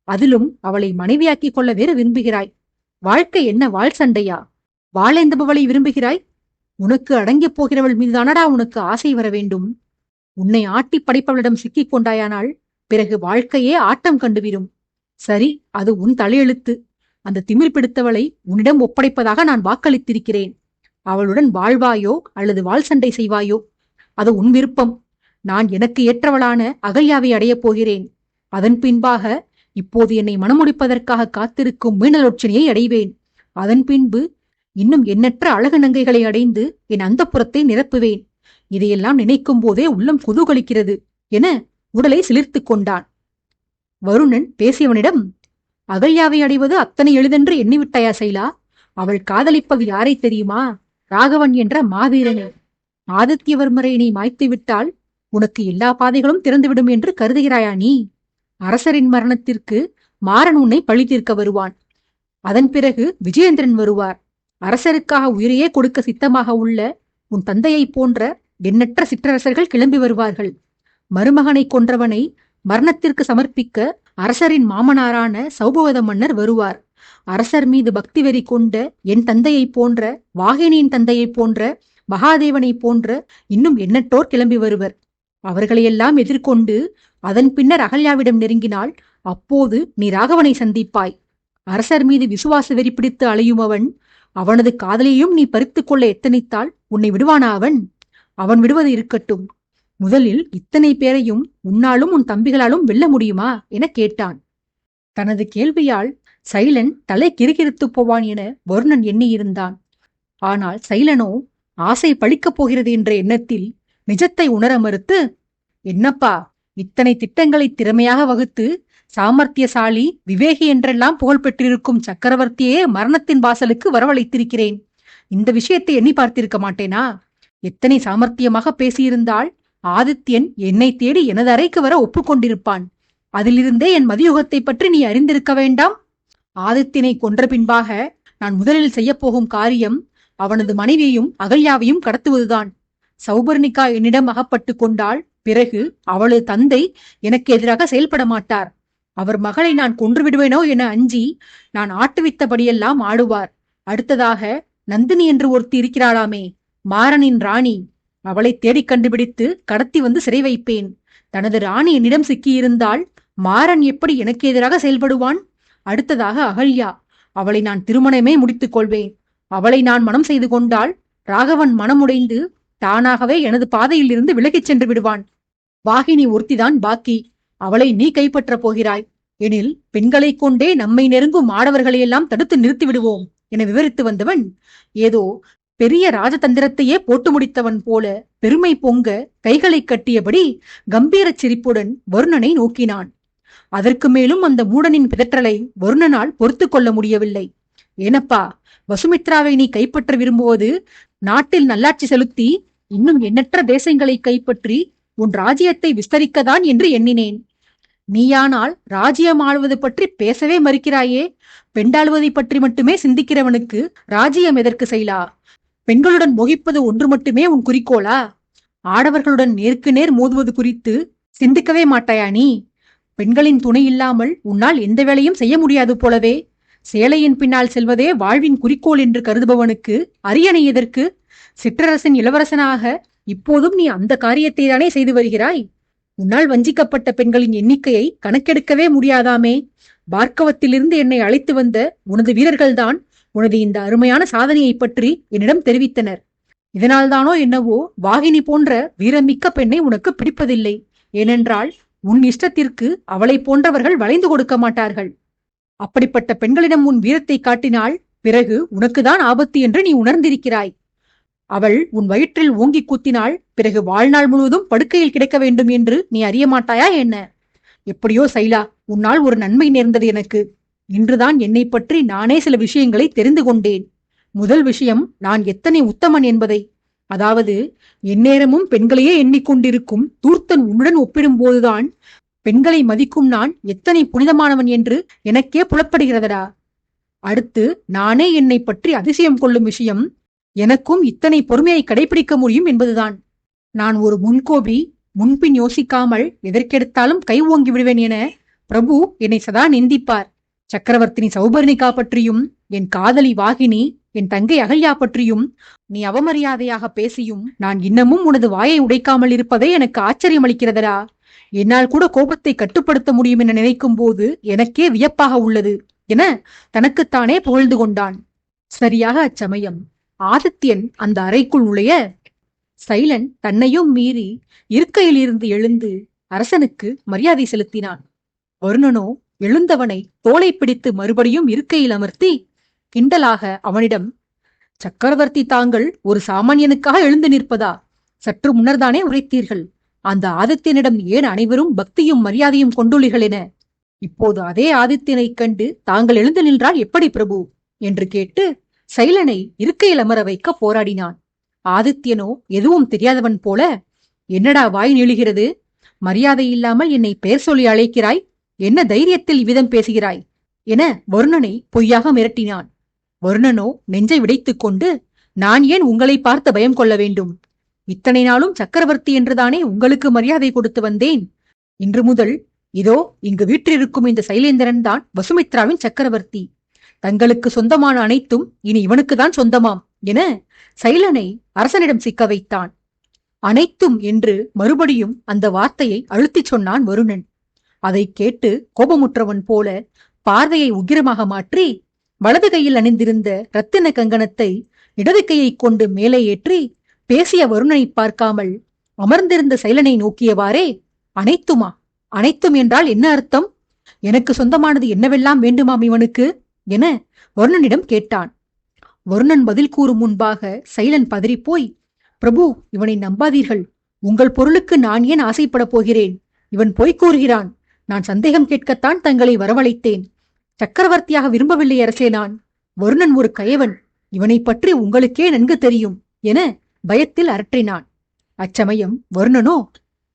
அதிலும் அவளை மனைவியாக்கிக் கொள்ள வேறு விரும்புகிறாய். வாழ்க்கை என்ன வாள் சண்டையா? வாளேந்துபவளை விரும்புகிறாய்? உனக்கு அடங்கிப் போகிறவள் மீதுதானடா உனக்கு ஆசை வர வேண்டும். உன்னை ஆட்டி படைப்பவளிடம் சிக்கிக் கொண்டாயானால் பிறகு வாழ்க்கையே ஆட்டம் கண்டுவிடும். சரி, அது உன் தலையெழுத்து. அந்த திமிர் பிடித்தவளை உன்னிடம் ஒப்படைப்பதாக நான் வாக்களித்திருக்கிறேன். அவளுடன் வாழ்வாயோ அல்லது வாள் சண்டை செய்வாயோ அது உன் விருப்பம். நான் எனக்கு ஏற்றவளான அகல்யாவை அடையப் போகிறேன். அதன் பின்பாக இப்போது என்னை மணமுடிப்பதற்காக காத்திருக்கும் மீனலோட்சணியை அடைவேன். அதன் பின்பு இன்னும் எண்ணற்ற அழகு நங்கைகளை அடைந்து என் அந்தப்புறத்தை நிரப்புவேன். இதையெல்லாம் நினைக்கும் போதே உள்ளம் குதூகலிக்கிறது என உடலை சிலிர்த்துக் கொண்டான். வருணன் பேசியவனிடம், அகல்யாவை அடைவது அத்தனை எளிதென்று எண்ணிவிட்டாயா சைலா? அவள் காதலிப்பது யாரை தெரியுமா? ராகவன் என்ற மாவீரனை. ஆதித்யவர்மரை நீ மாய்த்து விட்டால் உனக்கு எல்லா பாதைகளும் திறந்துவிடும் என்று கருதுகிறாயா நீ? அரசரின் மரணத்திற்கு மாறன் உன்னை பழி தீர்க்க வருவான். அதன் பிறகு விஜயேந்திரன் வருவார். அரசருக்காக உயிரையே கொடுக்க சித்தமாக உள்ள உன் தந்தையைப் போன்ற எண்ணற்ற சிற்றரசர்கள் கிளம்பி வருவார்கள். மருமகனை கொன்றவனை மரணத்திற்கு சமர்ப்பிக்க அரசரின் மாமனாரான சௌபவத மன்னர் வருவார். அரசர் மீது பக்தி வெறி கொண்ட என் தந்தையைப் போன்ற, வாகினியின் தந்தையைப் போன்ற, மகாதேவனை போன்ற இன்னும் எண்ணற்றோர் கிளம்பி வருவர். அவர்களையெல்லாம் எதிர்கொண்டு அதன் பின்னர் அகல்யாவிடம் நெருங்கினால் அப்போது நீ ராகவனை சந்திப்பாய். அரசர் மீது விசுவாச வெறி பிடித்து அலையும் அவனது காதலையும் நீ பறித்துக் கொள்ள எத்தனித்தால் உன்னை விடுவானா அவன்? அவன் விடுவது இருக்கட்டும். முதலில் இத்தனை பேரையும் உன்னாலும் உன் தம்பிகளாலும் வெல்ல முடியுமா என கேட்டான். தனது கேள்வியால் சைலன் தலை கிறுகிறுத்து போவான் என வருணன் எண்ணியிருந்தான். ஆனால் சைலனோ ஆசை பழிக்கப் போகிறது என்ற எண்ணத்தில் நிஜத்தை உணர மறுத்து, என்னப்பா, இத்தனை திட்டங்களை திறமையாக வகுத்து சாமர்த்தியசாலி, விவேகி என்றெல்லாம் புகழ் பெற்றிருக்கும் சக்கரவர்த்தியே மரணத்தின் வாசலுக்கு வரவழைத்திருக்கிறேன். இந்த விஷயத்தை எண்ணி பார்த்திருக்க மாட்டேனா? எத்தனை சாமர்த்தியமாக பேசியிருந்தால் ஆதித்யன் என்னை தேடி எனது அறைக்கு வர ஒப்புக்கொண்டிருப்பான். அதிலிருந்தே என் மதியுகத்தை பற்றி நீ அறிந்திருக்க வேண்டாம்? ஆதித்யனை கொன்ற பின்பாக நான் முதலில் செய்யப்போகும் காரியம் அவனது மனைவியையும் அகல்யாவையும் கடத்துவதுதான். சௌபர்ணிகா என்னிடம் அகப்பட்டு கொண்டால் பிறகு அவளது தந்தை எனக்கு எதிராக செயல்பட மாட்டார். அவர் மகளை நான் கொன்று விடுவேனோ என அஞ்சி நான் ஆட்டுவித்தபடியெல்லாம் ஆடுவார். அடுத்ததாக நந்தினி என்று ஒருத்தி இருக்கிறாளாமே, மாறனின் ராணி, அவளை தேடிக் கண்டுபிடித்து கடத்தி வந்து சிறை வைப்பேன். தனது ராணி என்னிடம் சிக்கியிருந்தால் மாறன் எப்படி எனக்கு எதிராக செயல்படுவான்? அடுத்ததாக அகல்யா, அவளை நான் திருமணமே முடித்துக் கொள்வேன். அவளை நான் மனம் செய்து கொண்டால் ராகவன் மனமுடைந்து தானாகவே எனது பாதையில் இருந்து விலகிச் சென்று விடுவான். வாகினி ஒருத்திதான் பாக்கி. அவளை நீ கைப்பற்றப் போகிறாய். எனில் பெண்களை கொண்டே நம்மை நெருங்கும் ஆடவர்களையெல்லாம் தடுத்து நிறுத்தி விடுவோம் என விவரித்து வந்தவன் ஏதோ பெரிய ராஜதந்திரத்தையே போட்டு முடித்தவன் போல பெருமை பொங்க கைகளை கட்டியபடி கம்பீர சிரிப்புடன் வருணனை நோக்கினான். அதற்கு மேலும் அந்த மூடனின் பிதற்றலை வருணனால் பொறுத்து கொள்ள முடியவில்லை. ஏனப்பா, வசுமித்ராவை நீ கைப்பற்ற விரும்புவது நாட்டில் நல்லாட்சி செலுத்தி இன்னும் எண்ணற்ற தேசங்களை கைப்பற்றி உன் ராஜ்யத்தை விஸ்தரிக்கத்தான் என்று எண்ணினேன். நீயானால் ராஜ்யம் ஆளுவது பற்றி பேசவே மறுக்கிறாயே. பெண்டாளுவதை பற்றி மட்டுமே சிந்திக்கிறவனுக்கு ராஜ்யம் எதற்கு செய்யலா? பெண்களுடன் மோகிப்பது ஒன்று மட்டுமே உன் குறிக்கோளா? ஆடவர்களுடன் நேருக்கு நேர் மோதுவது குறித்து சிந்திக்கவே மாட்டாயா நீ? பெண்களின் துணை இல்லாமல் உன்னால் எந்த வேலையும் செய்ய முடியாது போலவே. சேலையின் பின்னால் செல்வதே வாழ்வின் குறிக்கோள் என்று கருதுபவனுக்கு அரியணை எதற்கு? சிற்றரசன் இளவரசனாக இப்போதும் நீ அந்த காரியத்தை தானே செய்து வருகிறாய். உன்னால் வஞ்சிக்கப்பட்ட பெண்களின் எண்ணிக்கையை கணக்கெடுக்கவே முடியாதாமே. பார்க்கவத்திலிருந்து என்னை அழைத்து வந்த உனது வீரர்கள்தான் உனது இந்த அருமையான சாதனையை பற்றி என்னிடம் தெரிவித்தனர். இதனால்தானோ என்னவோ வாகினி போன்ற வீரமிக்க பெண்ணை உனக்கு பிடிப்பதில்லை. ஏனென்றால் உன் இஷ்டத்திற்கு அவளை போன்றவர்கள் வளைந்து கொடுக்க மாட்டார்கள். அப்படிப்பட்ட பெண்களிடம் உன் வீரத்தை காட்டினால் பிறகு உனக்குதான் ஆபத்து என்று நீ உணர்ந்திருக்கிறாய். அவள் உன் வயிற்றில் ஓங்கி குத்தினால் பிறகு வாழ்நாள் முழுவதும் படுக்கையில் கிடக்க வேண்டும் என்று நீ அறிய மாட்டாயா என்ன? எப்படியோ சைலா, உன்னால் ஒரு நன்மை நேர்ந்தது எனக்கு. இன்றுதான் என்னை பற்றி நானே சில விஷயங்களை தெரிந்து கொண்டேன். முதல் விஷயம், நான் எத்தனை உத்தமன் என்பதை. அதாவது, எந்நேரமும் பெண்களையே எண்ணிக்கொண்டிருக்கும் தூர்த்தன் உன்னுடன் ஒப்பிடும்போதுதான் பெண்களை மதிக்கும் நான் எத்தனை புனிதமானவன் என்று எனக்கே புலப்படுகிறதடா. அடுத்து, நானே என்னை பற்றி அதிசயம் கொள்ளும் விஷயம், எனக்கும் இத்தனை பொறுமையை கடைபிடிக்க முடியும் என்பதுதான். நான் ஒரு முன்கோபி, முன்பின் யோசிக்காமல் எதற்கெடுத்தாலும் கை ஓங்கி விடுவேன் என பிரபு என்னை சதா நிந்திப்பார். சக்கரவர்த்தினி சௌபர்ணிகா பற்றியும், என் காதலி வாகினி, என் தங்கை அகல்யா பற்றியும் நீ அவமரியாதையாக பேசியும் நான் இன்னமும் உனது வாயை உடைக்காமல் இருப்பதே எனக்கு ஆச்சரியம் அளிக்கிறதடா. என்னால் கூட கோபத்தை கட்டுப்படுத்த முடியும் என நினைக்கும் போது எனக்கே வியப்பாக உள்ளது என தனக்குத்தானே புகழ்ந்து கொண்டான். சரியாக அச்சமயம் ஆதித்யன் அந்த அறைக்குள் நுழைய, சைலன் தன்னையும் மீறி இருக்கையிலிருந்து எழுந்து அரசனுக்கு மரியாதை செலுத்தினான். வருணனோ எழுந்தவனை தோளை பிடித்து மறுபடியும் இருக்கையில் அமர்த்தி கிண்டலாக அவனிடம், சக்கரவர்த்தி தாங்கள் ஒரு சாமானியனுக்காக எழுந்து நிற்பதா? சற்று முன்னர்தானே உரைத்தீர்கள், அந்த ஆதித்யனிடம் ஏன் அனைவரும் பக்தியும் மரியாதையும் கொண்டுள்ளீர்கள் என. இப்போது அதே ஆதித்யனைக் கண்டு தாங்கள் எழுந்து நின்றால் எப்படி பிரபு என்று கேட்டு சைலனை இருக்கையில் அமர வைக்க போராடினான். ஆதித்யனோ எதுவும் தெரியாதவன் போல, என்னடா வாய் நெழுகிறது? மரியாதை இல்லாமல் என்னை பெயர் சொல்லி அழைக்கிறாய்? என்ன தைரியத்தில் இவ்விதம் பேசுகிறாய் என வருணனை பொய்யாக மிரட்டினான். வருணனோ நெஞ்சை விடைத்துக் கொண்டு, நான் ஏன் உங்களை பார்த்து பயம் கொள்ள வேண்டும்? இத்தனை நாளும் சக்கரவர்த்தி என்றுதானே உங்களுக்கு மரியாதை கொடுத்து வந்தேன். இன்று முதல் இதோ இங்கு வீற்றிருக்கும் இந்த சைலேந்திரன் தான் வசுமித்ராவின் சக்கரவர்த்தி. தங்களுக்கு சொந்தமான அனைத்தும் இனி இவனுக்குதான் சொந்தமாம் என சைலனை அரசனிடம் சிக்க வைத்தான். அனைத்தும் என்று மறுபடியும் அந்த வார்த்தையை அழுத்திச் சொன்னான் வருணன். அதை கேட்டு கோபமுற்றவன் போல பார்வையை உக்கிரமாக மாற்றி வலது கையில் அணிந்திருந்த ரத்தின கங்கணத்தை இடது கையை கொண்டு மேலே ஏற்றி பேசிய வருணனை பார்க்காமல் அமர்ந்திருந்த சைலனை நோக்கியவாறே, அனைத்துமா? அனைத்தும் என்றால் என்ன அர்த்தம்? எனக்கு சொந்தமானது என்னவெல்லாம் வேண்டுமாம் இவனுக்கு என வருணனிடம் கேட்டான். வருணன் பதில் கூறும் முன்பாக சைலன் பதறிப்போய், பிரபு, இவனை நம்பாதீர்கள். உங்கள் பொருளுக்கு நான் ஏன் ஆசைப்பட போகிறேன்? இவன் பொய் கூறுகிறான். நான் சந்தேகம் கேட்கத்தான் தங்களை வரவழைத்தேன். சக்கரவர்த்தியாக விரும்பவில்லை அரசே நான். வருணன் ஒரு கயவன். இவனை பற்றி உங்களுக்கே நன்கு தெரியும் என பயத்தில் அரற்றினான். அச்சமயம் வருணனோ,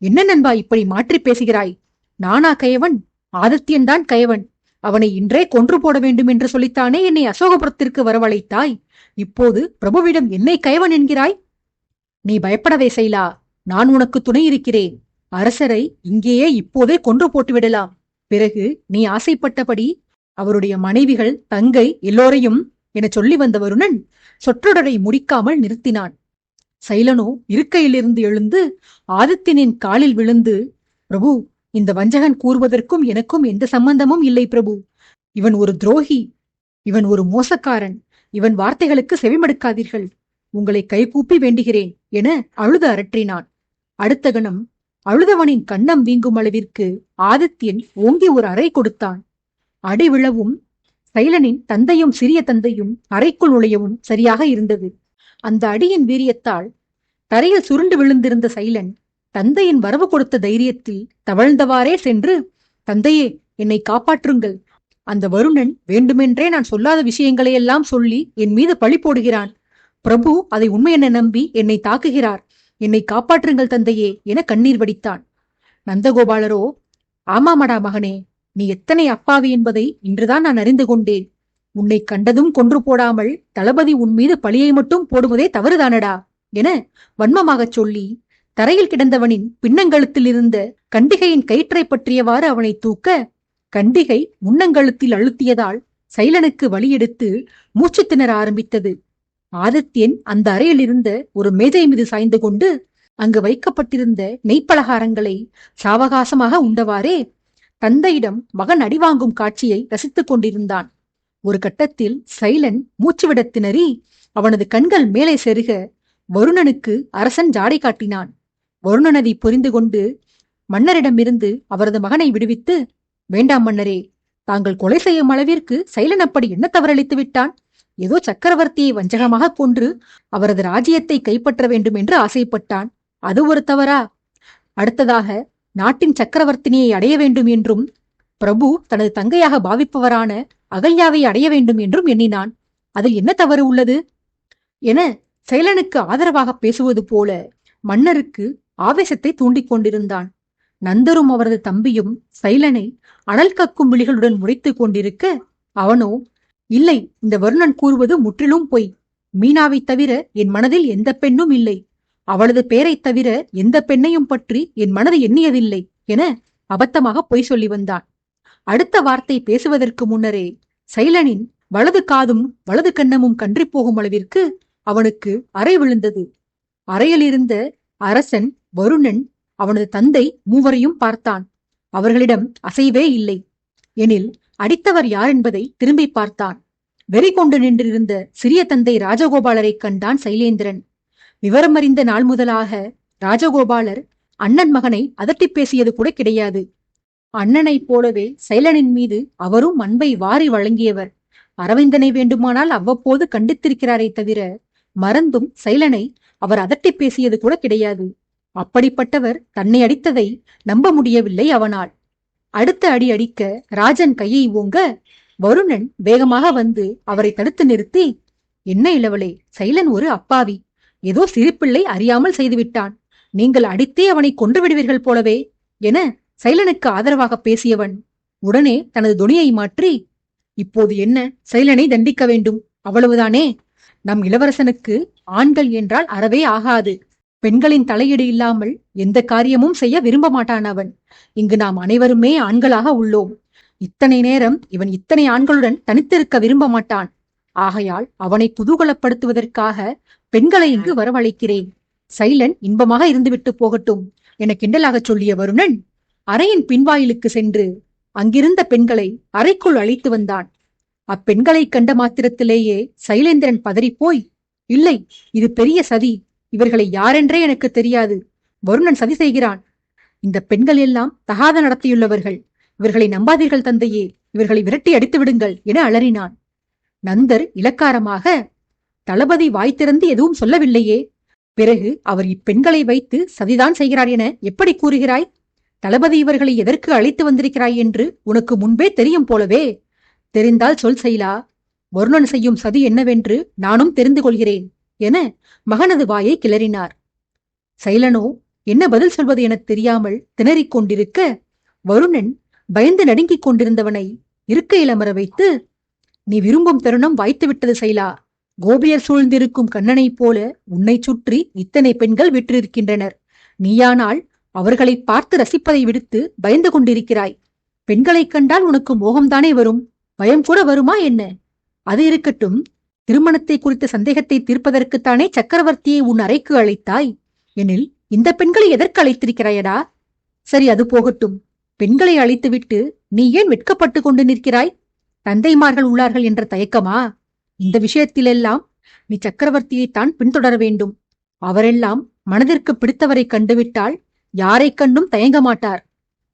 என்ன நண்பா இப்படி மாற்றி பேசுகிறாய்? நானா கயவன்? ஆதித்யன்தான் கயவன். அவனை இன்றே கொன்று போட வேண்டும் என்று சொல்லித்தானே என்னை அசோகபுரத்திற்கு வரவழைத்தாய். இப்போது பிரபுவிடம் என்னை கயவன் என்கிறாய்? நீ பயப்படவே சைலா, நான் உனக்கு துணை இருக்கிறேன். அரசரை இங்கேயே இப்போதே கொன்று போட்டுவிடலாம். பிறகு நீ ஆசைப்பட்டபடி அவருடைய மனைவிகள், தங்கை எல்லோரையும் என சொல்லி வந்த வருணன் சொற்றொடரை முடிக்காமல் நிறுத்தினான். சைலனோ இருக்கையிலிருந்து எழுந்து ஆதித்யனின் காலில் விழுந்து, பிரபு, இந்த வஞ்சகன் கூறுவதற்கும் எனக்கும் எந்த சம்பந்தமும் இல்லை பிரபு. இவன் ஒரு துரோகி, இவன் ஒரு மோசக்காரன். இவன் வார்த்தைகளுக்கு செவிமடுக்காதீர்கள். உங்களை கைகூப்பி வேண்டுகிறேன் என அழுது அரற்றினான். அடுத்த கணம் அழுதவனின் கன்னம் வீங்கும் அளவிற்கு ஆதித்யன் ஓங்கி ஒரு அறை கொடுத்தான். அடி விழவும் சைலனின் தந்தையும் சிறிய தந்தையும் அறைக்குள் நுழையவும் சரியாக இருந்தது. அந்த அடியின் வீரியத்தால் தரையில் சுருண்டு விழுந்திருந்த சைலன் தந்தையின் வரவு கொடுத்த தைரியத்தில் தவழ்ந்தவாறே சென்று, தந்தையே, என்னை காப்பாற்றுங்கள். அந்த வருணன் வேண்டுமென்றே நான் சொல்லாத விஷயங்களையெல்லாம் சொல்லி என் மீது பழி போடுகிறான். பிரபு அதை உண்மை என நம்பி என்னை தாக்குகிறார். என்னை காப்பாற்றுங்கள் தந்தையே என கண்ணீர் வடித்தான். நந்தகோபாலரோ, ஆமாமடா மகனே, நீ எத்தனை அப்பாவி என்பதை இன்றுதான் நான் அறிந்து கொண்டேன். உன்னை கண்டதும் கொன்று போடாமல் தளபதி உன் மீது பழியை மட்டும் போடுவதே தவறுதானடா என வன்மமாகச் சொல்லி தரையில் கிடந்தவனின் பின்னங்கழுத்தில் இருந்த கண்டிகையின் கயிற்றை பற்றியவாறு அவனை தூக்க, கண்டிகை முன்னங்கழுத்தில் அழுத்தியதால் சைலனுக்கு வலியெடுத்து மூச்சு திணற ஆரம்பித்தது. ஆதித்யன் அந்த அறையில் இருந்த ஒரு மேஜை மீது சாய்ந்து கொண்டு அங்கு வைக்கப்பட்டிருந்த நெய்ப்பலகாரங்களை சாவகாசமாக உண்டவாறே தந்தையிடம் மகன் அடிவாங்கும் காட்சியை ரசித்துக் கொண்டிருந்தான். ஒரு கட்டத்தில் சைலன் மூச்சுவிட திணறி அவனது கண்கள் மேலே செருக வருணனுக்கு அரசன் ஜாடை காட்டினான். வருணன் அதை புரிந்து கொண்டு மன்னரிடமிருந்து அவரது மகனை விடுவித்து, வேண்டாம் மன்னரே, தாங்கள் கொலை செய்யும் அளவிற்கு சைலன் அப்படி என்ன தவறளித்து விட்டான்? ஏதோ சக்கரவர்த்தியை வஞ்சகமாக கொன்று அவரது ராஜ்யத்தை கைப்பற்ற வேண்டும் என்று ஆசைப்பட்டான். அது ஒரு தவறா? அடுத்ததாக நாட்டின் சக்கரவர்த்தினியை அடைய வேண்டும் என்றும் பிரபு தனது தங்கையாக பாவிப்பவரான அகல்யாவை அடைய வேண்டும் என்றும் எண்ணினான். அதில் என்ன தவறு உள்ளது என சைலனுக்கு ஆதரவாக பேசுவது போல மன்னருக்கு ஆவேசத்தை தூண்டிக் கொண்டிருந்தான். நந்தரும் அவரது தம்பியும் சைலனை அனல் கக்கும் விழிகளுடன் முறைத்துக் கொண்டிருக்க, அவனோ, இல்லை, இந்த வருணன் கூறுவது முற்றிலும் பொய். மீனாவை தவிர என் மனதில் எந்த பெண்ணும் இல்லை. அவளது பெயரைத் தவிர எந்த பெண்ணையும் பற்றி என் மனது எண்ணியதில்லை என அபத்தமாக பொய் சொல்லி வந்தான். அடுத்த வார்த்தை பேசுவதற்கு முன்னரே சைலனின் வலது காதும் வலது கன்னமும் கன்றி போகும் அளவிற்கு அவனுக்கு அறை விழுந்தது. அறையில் இருந்த அரசன், வருணன், அவனது தந்தை மூவரையும் பார்த்தான். அவர்களிடம் அசைவே இல்லை. எனில் அடித்தவர் யார் என்பதை திரும்பி பார்த்தான். வெறி கொண்டு நின்றிருந்த சிறிய தந்தை ராஜகோபாலரை கண்டான் சைலேந்திரன். விவரமறிந்த நாள் முதலாக ராஜகோபாலர் அண்ணன் மகனை அதட்டி பேசியது கூட கிடையாது. அண்ணனைப் போலவே சைலனின் மீது அவரும் அன்பை வாரி வழங்கியவர். அரவிந்தனை வேண்டுமானால் அவ்வப்போது கண்டித்திருக்கிறாரே தவிர மறந்தும் சைலனை அவர் அதட்டி பேசியது கூட கிடையாது. அப்படிப்பட்டவர் தன்னை அடித்ததை நம்ப முடியவில்லை அவனால். அடுத்த அடி அடிக்க ராஜன் கையை ஓங்க, வருணன் வேகமாக வந்து அவரை தடுத்து நிறுத்தி, என்ன இளவலே, சைலன் ஒரு அப்பாவி, ஏதோ சிறுபிள்ளை அறியாமல் செய்துவிட்டான். நீங்கள் அடித்தே அவனை கொன்று விடுவீர்கள் போலவே என சைலனுக்கு ஆதரவாக பேசியவன் உடனே தனது தொனியை மாற்றி, இப்போது என்ன, சைலனை தண்டிக்க வேண்டும், அவ்வளவுதானே? நம் இளவரசனுக்கு ஆண்கள் என்றால் அறவே ஆகாது. பெண்களின் தலையீடு இல்லாமல் எந்த காரியமும் செய்ய விரும்ப மாட்டான் அவன். இங்கு நாம் அனைவருமே ஆண்களாக உள்ளோம். இத்தனை நேரம் இவன் இத்தனை ஆண்களுடன் தனித்திருக்க விரும்ப மாட்டான். ஆகையால் அவனை குதூகலப்படுத்துவதற்காக பெண்களை இங்கு வரவழைக்கிறேன். சைலன் இன்பமாக இருந்துவிட்டு போகட்டும் என கிண்டலாகச் சொல்லிய வருணன் அறையின் பின்வாயிலுக்கு சென்று அங்கிருந்த பெண்களை அறைக்குள் அழைத்து வந்தான். அப்பெண்களை கண்ட மாத்திரத்திலேயே சைலேந்திரன் பதறிப்போய், இல்லை, இது பெரிய சதி. இவர்களை யாரென்றே எனக்கு தெரியாது. வருணன் சதி செய்கிறான். இந்த பெண்கள் எல்லாம் தகாத நடத்தியுள்ளவர்கள். இவர்களை நம்பாதீர்கள் தந்தையே, இவர்களை விரட்டி அடித்து விடுங்கள் என அலறினான். நந்தர் இலக்காரமாக, தளபதி வாய் திறந்து எதுவும் சொல்லவில்லையே, பிறகு அவர் இப்பெண்களை வைத்து சதிதான் செய்கிறார் என எப்படி கூறுகிறாய்? தளபதி இவர்களை எதற்கு அழைத்து வந்திருக்கிறாய் என்று உனக்கு முன்பே தெரியும் போலவே. தெரிந்தால் சொல் சைலா, வருணன் செய்யும் சதி என்னவென்று நானும் தெரிந்து கொள்கிறேன் என மகனது வாயை கிளறினார். சைலனோ என்ன பதில் சொல்வது என தெரியாமல் திணறிக் கொண்டிருக்க, வருணன் பயந்து நடுங்கிக் கொண்டிருந்தவனை இருக்கையில் அமர வைத்து, நீ விரும்பும் தருணம் வாய்த்துவிட்டது சைலா. கோபியர் சூழ்ந்திருக்கும் கண்ணனைப் போல உன்னை சுற்றி இத்தனை பெண்கள் விற்றிருக்கின்றனர். நீயானால் அவர்களை பார்த்து ரசிப்பதை விடுத்து பயந்து கொண்டிருக்கிறாய். பெண்களைக் கண்டால் உனக்கு மோகம்தானே வரும், பயம் கூட வருமா என்ன? அது இருக்கட்டும், திருமணத்தை குறித்த சந்தேகத்தை தீர்ப்பதற்குத்தானே சக்கரவர்த்தியை உன் அறைக்கு அழைத்தாய். எனில் இந்த பெண்களை எதற்கு அழைத்திருக்கிறாயடா? சரி, அது போகட்டும். பெண்களை அழைத்துவிட்டு நீ ஏன் வெட்கப்பட்டு கொண்டு நிற்கிறாய்? தந்தைமார்கள் உள்ளார்கள் என்ற தயக்கமா? இந்த விஷயத்திலெல்லாம் நீ சக்கரவர்த்தியைத்தான் பின்தொடர வேண்டும். அவரெல்லாம் மனதிற்கு பிடித்தவரை கண்டுவிட்டால் யாரை கண்டும் தயங்க மாட்டார்.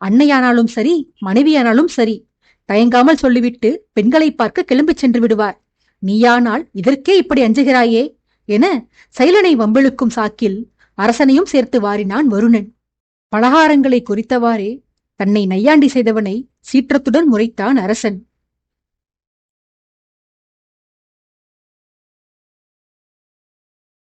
அன்னையானாலும் சரி, மனைவியானாலும் சரி, தயங்காமல் சொல்லிவிட்டு பெண்களை பார்க்க கிளம்பிச் சென்று விடுவார். நீயானால் இதற்கே இப்படி அஞ்சுகிறாயே என சைலனை வம்பிழுக்கும் சாக்கில் அரசனையும் சேர்த்து வாரினான் வருணன். பலகாரங்களை குறித்தவாறே தன்னை நையாண்டி செய்தவனை சீற்றத்துடன் முறைத்தான் அரசன்.